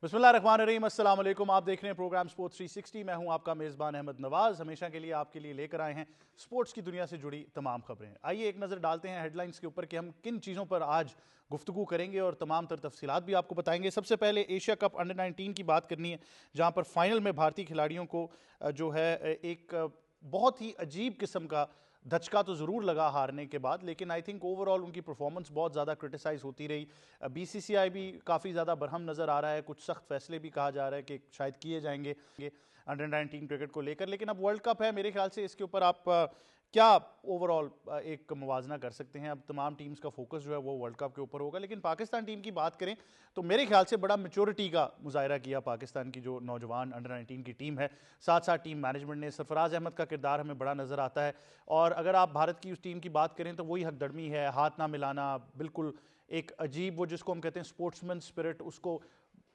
بسم اللہ الرحمن الرحیم، السلام علیکم۔ آپ دیکھ رہے ہیں پروگرام سپورٹس 360۔ میں ہوں آپ کا میزبان احمد نواز۔ ہمیشہ کے لیے آپ کے لیے لے کر آئے ہیں سپورٹس کی دنیا سے جڑی تمام خبریں۔ آئیے ایک نظر ڈالتے ہیں ہیڈ لائنز کے اوپر کہ ہم کن چیزوں پر آج گفتگو کریں گے اور تمام تر تفصیلات بھی آپ کو بتائیں گے۔ سب سے پہلے ایشیا کپ انڈر 19 کی بات کرنی ہے، جہاں پر فائنل میں بھارتی کھلاڑیوں کو جو ہے ایک بہت ہی عجیب قسم کا دھچکا تو ضرور لگا ہارنے کے بعد، لیکن آئی تھنک اوورآل ان کی پرفارمنس بہت زیادہ کرٹیسائز ہوتی رہی۔ بی سی سی آئی بھی کافی زیادہ برہم نظر آ رہا ہے، کچھ سخت فیصلے بھی کہا جا رہا ہے کہ شاید کیے جائیں گے انڈر 19 کرکٹ کو لے کر، لیکن اب ورلڈ کپ ہے، میرے خیال سے اس کے اوپر آپ کیا اوورآل ایک موازنہ کر سکتے ہیں؟ اب تمام ٹیمز کا فوکس جو ہے وہ ورلڈ کپ کے اوپر ہوگا، لیکن پاکستان ٹیم کی بات کریں تو میرے خیال سے بڑا میچورٹی کا مظاہرہ کیا پاکستان کی جو نوجوان انڈر 19 کی ٹیم ہے، ساتھ ساتھ ٹیم مینجمنٹ نے۔ سرفراز احمد کا کردار ہمیں بڑا نظر آتا ہے، اور اگر آپ بھارت کی اس ٹیم کی بات کریں تو وہی حق درمی ہے، ہاتھ نہ ملانا، بالکل ایک عجیب وہ جس کو ہم کہتے ہیں سپورٹسمن اسپرٹ، اس کو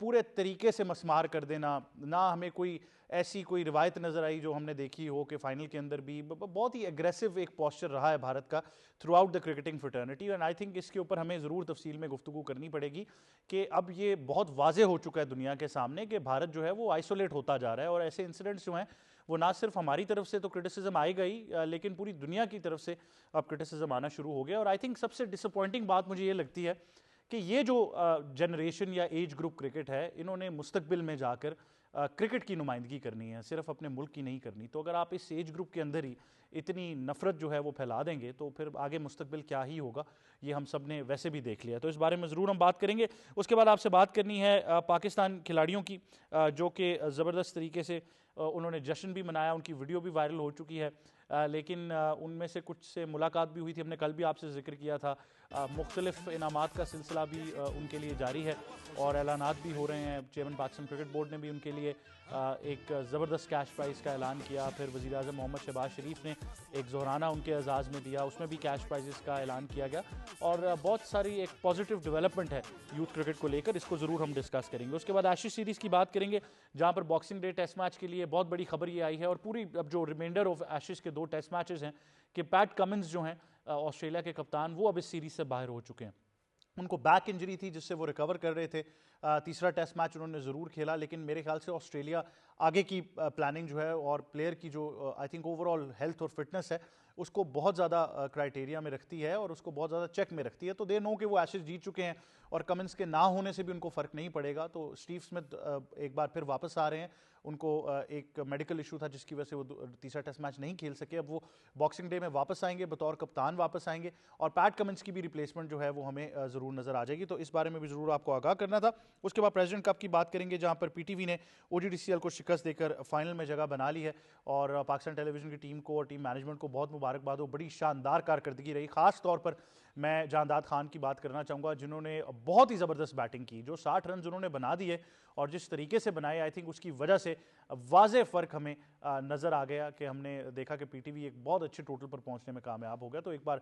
پورے طریقے سے مسمار کر دینا۔ نہ ہمیں کوئی ایسی کوئی روایت نظر آئی جو ہم نے دیکھی ہو کہ فائنل کے اندر بھی بہت ہی اگریسو ایک پوسچر رہا ہے بھارت کا throughout the cricketing fraternity, and I think اس کے اوپر ہمیں ضرور تفصیل میں گفتگو کرنی پڑے گی کہ اب یہ بہت واضح ہو چکا ہے دنیا کے سامنے کہ بھارت جو ہے وہ آئسولیٹ ہوتا جا رہا ہے، اور ایسے انسیڈنٹس جو ہیں وہ نہ صرف ہماری طرف سے تو کرٹیسزم آئے گا ہی، لیکن پوری دنیا کی طرف سے اب کرٹیسزم آنا شروع ہو گیا۔ اور آئی تھنک سب سے ڈس اپوائنٹنگ بات مجھے یہ لگتی ہے کہ یہ جو جنریشن یا ایج گروپ کرکٹ ہے، انہوں نے مستقبل میں جا کر کرکٹ کی نمائندگی کرنی ہے، صرف اپنے ملک کی نہیں کرنی۔ تو اگر آپ اس ایج گروپ کے اندر ہی اتنی نفرت جو ہے وہ پھیلا دیں گے تو پھر آگے مستقبل کیا ہی ہوگا، یہ ہم سب نے ویسے بھی دیکھ لیا۔ تو اس بارے میں ضرور ہم بات کریں گے۔ اس کے بعد آپ سے بات کرنی ہے پاکستان کھلاڑیوں کی، جو کہ زبردست طریقے سے انہوں نے جشن بھی منایا، ان کی ویڈیو بھی وائرل ہو چکی ہے، لیکن ان میں سے کچھ سے ملاقات بھی ہوئی تھی، ہم نے کل بھی آپ سے ذکر کیا تھا۔ مختلف انعامات کا سلسلہ بھی ان کے لیے جاری ہے اور اعلانات بھی ہو رہے ہیں۔ چیئرمین پاکستان کرکٹ بورڈ نے بھی ان کے لیے ایک زبردست کیش پرائز کا اعلان کیا، پھر وزیر اعظم محمد شہباز شریف نے ایک ظہرانہ ان کے اعزاز میں دیا، اس میں بھی کیش پرائزز کا اعلان کیا گیا، اور بہت ساری ایک پازیٹیو ڈیولپمنٹ ہے یوتھ کرکٹ کو لے کر، اس کو ضرور ہم ڈسکس کریں گے۔ اس کے بعد ایشز سیریز کی بات کریں گے، جہاں پر باکسنگ ڈے ٹیسٹ میچ کے لیے بہت بڑی خبر یہ آئی ہے، اور پوری اب جو ریمائنڈر آف ایشز کے 2 ٹیسٹ میچز ہیں کہ پیٹ کمنز جو ہیں آسٹریلیا کے کپتان، وہ اب اس سیریز سے باہر ہو چکے ہیں۔ ان کو بیک انجری تھی جس سے وہ ریکور کر رہے تھے۔ تیسرا ٹیسٹ میچ انہوں نے ضرور کھیلا، لیکن میرے خیال سے آسٹریلیا آگے کی پلاننگ جو ہے اور پلیئر کی جو آئی تھنک اوورآل ہیلتھ اور فٹنس ہے اس کو بہت زیادہ کرائٹیریا میں رکھتی ہے اور اس کو بہت زیادہ چیک میں رکھتی ہے۔ تو دے نو کہ وہ ایشز جیت چکے ہیں اور کمنس کے نہ ہونے سے بھی ان کو فرق نہیں پڑے گا۔ تو اسٹیو اسمتھ ایک بار پھر واپس آ رہے ہیں، ان کو ایک میڈیکل ایشو تھا جس کی وجہ سے وہ تیسرا ٹیسٹ میچ نہیں کھیل سکے، اب وہ باکسنگ ڈے میں واپس آئیں گے، بطور کپتان واپس آئیں گے، اور پیٹ کمنس کی بھی ریپلیسمنٹ جو ہے وہ ہمیں ضرور نظر آ جائے گی، تو اس بارے میں بھی ضرور آپ کو آگاہ کرنا تھا۔ اس کے بعد پریزیڈنٹ کپ کی بات کریں گے، جہاں پر پی ٹی وی نے O D D C L کو شکست دے کر فائنل میں جگہ بنا لی ہے، اور پاکستان ٹیلی ویژن کی ٹیم کو اور ٹیم مینجمنٹ کو بہت مبارکباد ہو، بڑی شاندار کارکردگی رہی۔ خاص طور پر میں جانداد خان کی بات کرنا چاہوں گا، جنہوں نے بہت ہی زبردست بیٹنگ کی، جو 60 رنز انہوں نے بنا دیے اور جس طریقے سے بنائے، آئی تھنک اس کی وجہ سے واضح فرق ہمیں نظر آ گیا کہ ہم نے دیکھا کہ پی ٹی وی ایک بہت اچھے ٹوٹل پر پہنچنے میں کامیاب ہو گیا۔ تو ایک بار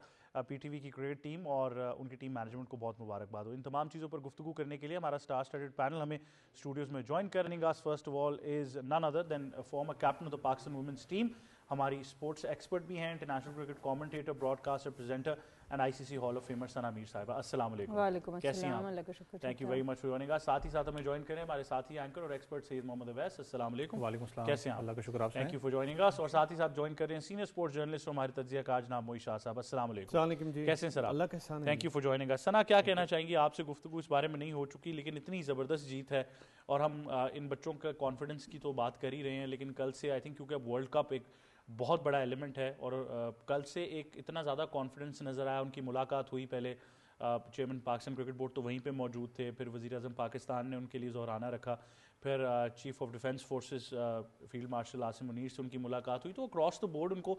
پی ٹی وی کی کرکٹ ٹیم اور ان کی ٹیم مینجمنٹ کو بہت مبارکباد ہو۔ ان تمام چیزوں پر گفتگو کرنے کے لیے ہمارا اسٹار اسٹڈڈ پینل ہمیں اسٹوڈیوز میں جوائن کرنے گا۔ First of all is none other than former captain of the Pakistan women's team, ہماری اسپورٹس ایکسپرٹ بھی ہیں، international cricket commentator, broadcaster, presenter and I C C hall of famer Sana Mir صاحبہ۔ السلام علیکم۔ وعلیکم کیسی ہیں السلام، آپ؟ اللہ کا شکر۔ Thank you very much for joining اس۔ ساتھ ہی ساتھ ہمیں جوائن کریں ہمارے ساتھی اینکر اور ایکسپرٹ سید محمد اویس۔ السلام علیکم۔ وعلیکم السلام، کیسے ہیں آپ؟ اللہ کا شکر، آپ تھینک یو فار جوائننگ اس۔ اور ساتھ ہی ساتھ جوائن کر رہے ہیں سینئر اسپورٹس جرنلسٹ اور ہمارے تجزیہ کار جناب موئی شاہ صاحب۔ السلام علیکم۔ السلام علیکم جی، کیسے ہیں سر آپ؟ اللہ کا احسان ہے۔ تھینک یو فار جوائننگ اس۔ ثنا، کیا کہنا چاہیں گے؟ آپ سے گفتگو اس بارے میں نہیں ہو چکی، لیکن اتنی زبردست جیت ہے اور ہم ان بچوں کا کانفیڈنس کی تو بات کر ہی رہے ہیں، لیکن کل سے آئی تھنک کیونکہ اب ورلڈ کپ ایک بہت بڑا ایلیمنٹ ہے، اور کل سے ایک اتنا زیادہ کانفیڈنس نظر آیا۔ ان کی ملاقات ہوئی، پہلے چیئرمین پاکستان کرکٹ بورڈ تو وہیں پہ موجود تھے، پھر وزیر اعظم پاکستان نے ان کے لیے ظہرانہ رکھا، پھر chief of defence forces field marshal Asim Munir سے ان کی ملاقات ہوئی، تو اکراس دا بورڈ ان کو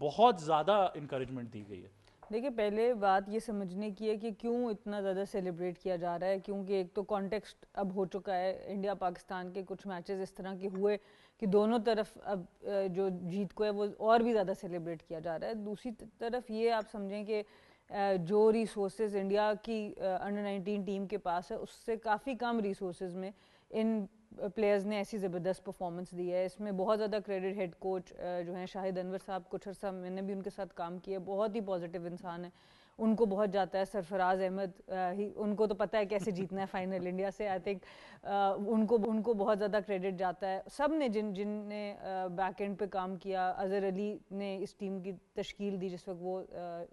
بہت زیادہ انکریجمنٹ دی گئی ہے۔ دیکھیے، پہلے بات یہ سمجھنے کی ہے کہ کیوں اتنا زیادہ سیلیبریٹ کیا جا رہا ہے، کیونکہ ایک تو کانٹیکسٹ اب ہو چکا ہے، انڈیا پاکستان کے کچھ میچز اس طرح کے ہوئے کہ دونوں طرف اب جو جیت کو ہے وہ اور بھی زیادہ سیلیبریٹ کیا جا رہا ہے۔ دوسری طرف یہ آپ سمجھیں کہ جو ریسورسز انڈیا کی انڈر 19 ٹیم کے پاس ہے، اس سے کافی کم ریسورسز میں ان پلیئرز نے ایسی زبردست پرفارمنس دی ہے۔ اس میں بہت زیادہ کریڈٹ ہیڈ کوچ جو ہیں شاہد انور صاحب، کچھ عرصہ میں نے بھی ان کے ساتھ کام کیا، بہت ہی پازیٹیو انسان ہے، ان کو بہت جاتا ہے. سرفراز احمد ان کو تو پتہ ہے کیسے جیتنا ہے فائنل انڈیا سے. آئی تھنک ان کو بہت زیادہ کریڈٹ جاتا ہے. سب نے جن نے بیک اینڈ پہ کام کیا, اظہر علی نے اس ٹیم کی تشکیل دی جس وقت وہ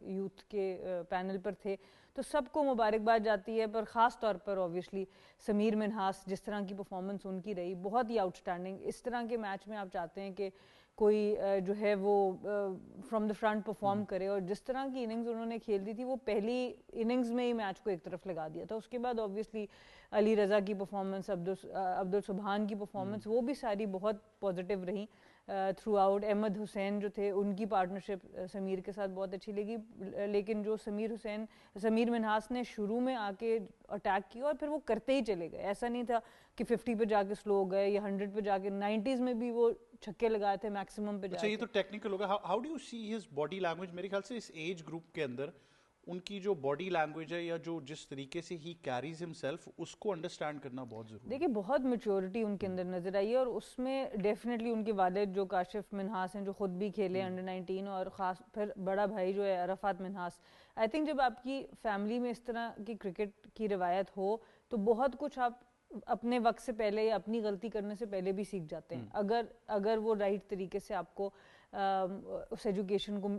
یوتھ کے پینل پر تھے, تو سب کو مبارکباد جاتی ہے. پر خاص طور پر اوبویسلی سمیر منہاس, جس طرح کی پرفارمنس ان کی رہی, بہت ہی آؤٹ اسٹینڈنگ. اس طرح کے میچ میں آپ چاہتے ہیں کہ کوئی جو ہے وہ فرام دا فرنٹ پرفارم کرے, اور جس طرح کی اننگز انہوں نے کھیل دی تھی وہ پہلی اننگز میں ہی میچ کو ایک طرف لگا دیا تھا. اس کے بعد اوبویسلی علی رضا کی پرفارمنس, عبدالسبحان کی پرفارمنس, وہ بھی ساری بہت پازیٹیو رہیں تھرو آؤٹ. احمد حسین جو تھے ان کی پارٹنرشپ سمیر کے ساتھ بہت اچھی لگی, لیکن جو سمیر منہاس نے شروع میں آ کے اٹیک کیا اور پھر وہ کرتے ہی چلے گئے. ایسا نہیں تھا کہ 50 پہ جا کے سلو ہو گئے یا 100 پہ جا کے, 90s میں بھی وہ چھکے لگائے تھے میکسیمم پہ جا کے. یہ تو ٹیکنیکل ہوگا. How do you see his body language? میرے خیال سے اس ایج گروپ کے اندر ان کی جو باڈی لینگویج ہے یا جو جس طریقے سے ہی کیریز ہمسیلف, اس کو انڈرسٹینڈ کرنا بہت ضروری ہے. دیکھیے بہت میچورٹی ان کے اندر نظر آئی ہے, اور اس میں ڈیفینیٹلی ان کے والد جو کاشف منہاس ہیں, جو خود بھی کھیلے انڈر 19, اور خاص پھر بڑا بھائی جو ہے عرفات منہاس. آئی تھنک جب آپ کی فیملی میں اس طرح کی کرکٹ کی روایت ہو تو بہت کچھ آپ اپنے وقت سے پہلے یا اپنی غلطی کرنے سے پہلے بھی سیکھ جاتے ہیں, اگر وہ رائٹ طریقے سے آپ کو اس ایجوکیشن کو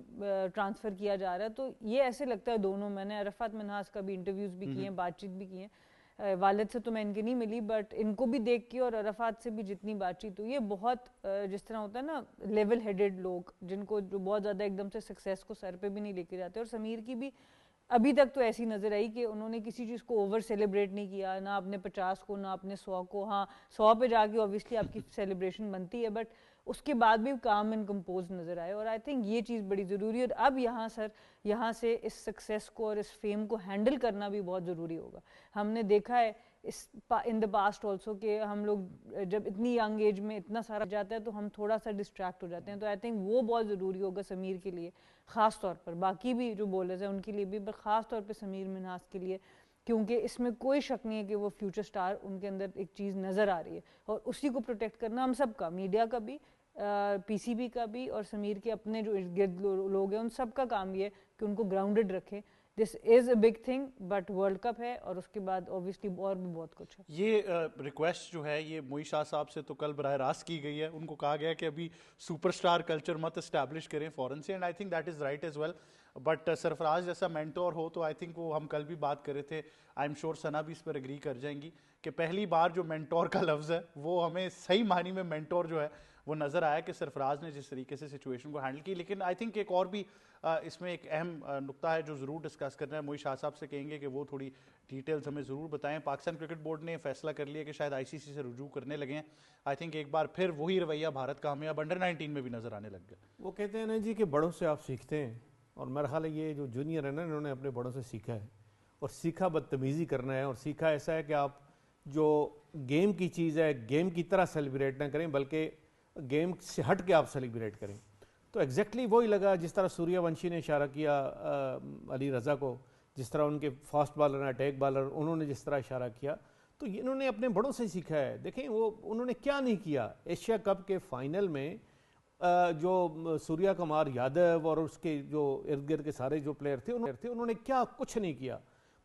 ٹرانسفر کیا جا رہا ہے. تو یہ ایسے لگتا ہے دونوں, میں نے عرفات منہاس کا بھی انٹرویوز بھی کیے ہیں, بات چیت بھی کی ہیں, والد سے تو میں ان کے نہیں ملی, بٹ ان کو بھی دیکھ کے اور عرفات سے بھی جتنی بات چیت ہوئی ہے, بہت جس طرح ہوتا ہے نا لیول ہیڈڈ لوگ, جن کو جو بہت زیادہ ایک دم سے سکسیس کو سر پہ بھی نہیں لے کے جاتے. اور سمیر کی بھی ابھی تک تو ایسی نظر آئی کہ انہوں نے کسی چیز کو اوور سیلیبریٹ نہیں کیا, نہ اپنے 50 کو نہ اپنے 100 کو. ہاں 100 پہ جا کے اوبویسلی آپ کی سیلیبریشن بنتی ہے, بٹ اس کے بعد بھی کام اینڈ کمپوز نظر آئے. اور آئی تھنک یہ چیز بڑی ضروری ہے. اور اب یہاں سے اس سکسیس کو اور اس فیم کو ہینڈل کرنا بھی بہت ضروری ہوگا. ہم نے دیکھا ہے ان دا پاسٹ آلسو کہ ہم لوگ جب اتنی ینگ ایج میں اتنا سارا جاتا ہے تو ہم تھوڑا سا ڈسٹریکٹ ہو جاتے ہیں. تو آئی تھنک وہ بہت ضروری ہوگا سمیر کے لیے خاص طور پر, باقی بھی جو بولرز ہیں ان کے لیے بھی, پر خاص طور پہ سمیر منہاس کے لیے, کیونکہ اس میں کوئی شک نہیں ہے کہ وہ فیوچر سٹار, ان کے اندر ایک چیز نظر آ رہی ہے, اور اسی کو پروٹیکٹ کرنا ہم سب کا, میڈیا کا بھی, پی سی بی کا بھی, اور سمیر کے اپنے جو ارد گرد لوگ ہیں ان سب کا کام یہ ہے کہ ان کو گراؤنڈڈ رکھیں. This is a big thing, but World Cup ہے, اور اس کے بعد اوبویسلی اور بھی بہت کچھ ہے. یہ ریکویسٹ جو ہے یہ موئی شاہ صاحب سے تو کل براہ راست کی گئی ہے. ان کو کہا گیا کہ ابھی سپر سٹار کلچر مت اسٹیبلش کریں فورن سے, and I think that is right as well. But Sarfaraz جیسا مینٹور ہو تو آئی تھنک وہ, ہم کل بھی بات کر رہے تھے, آئی ایم شیور ثنا بھی اس پر اگری کر جائیں گی کہ پہلی بار جو مینٹور کا لفظ ہے وہ ہمیں صحیح معنی میں مینٹور جو ہے وہ نظر آیا کہ سرفراز نے جس طریقے سے سچویشن کو ہینڈل کی. لیکن آئی تھنک ایک اور بھی اس میں ایک اہم نقطہ ہے جو ضرور ڈسکس کرنا ہے. موئی شاہ صاحب سے کہیں گے کہ وہ تھوڑی ڈیٹیلز ہمیں ضرور بتائیں. پاکستان کرکٹ بورڈ نے فیصلہ کر لیا کہ شاید آئی سی سی سے رجوع کرنے لگے ہیں. آئی تھنک ایک بار پھر وہی رویہ بھارت کا ہمیں اب انڈر 19 میں بھی نظر آنے لگ گیا. وہ کہتے ہیں نا جی کہ بڑوں سے آپ سیکھتے ہیں, اور میرا خیال ہے یہ جو جونیئر ہے نا انہوں نے اپنے بڑوں سے سیکھا ہے, اور سیکھا بدتمیزی کرنا ہے, اور سیکھا ایسا ہے کہ آپ جو گیم کی چیز ہے گیم کی طرح سیلیبریٹ نہ کریں بلکہ گیم سے ہٹ کے آپ سیلیبریٹ کریں. تو ایگزیکٹلی وہی لگا جس طرح سوریا ونشی نے اشارہ کیا علی رضا کو, جس طرح ان کے فاسٹ بالر ہیں, اٹیک بالر, انہوں نے جس طرح اشارہ کیا, تو انہوں نے اپنے بڑوں سے سیکھا ہے. دیکھیں وہ انہوں نے کیا نہیں کیا. ایشیا کپ کے فائنل میں جو سوریا کمار یادو اور اس کے جو ارد گرد کے سارے جو پلیئر تھے انہوں نے کیا کچھ نہیں کیا.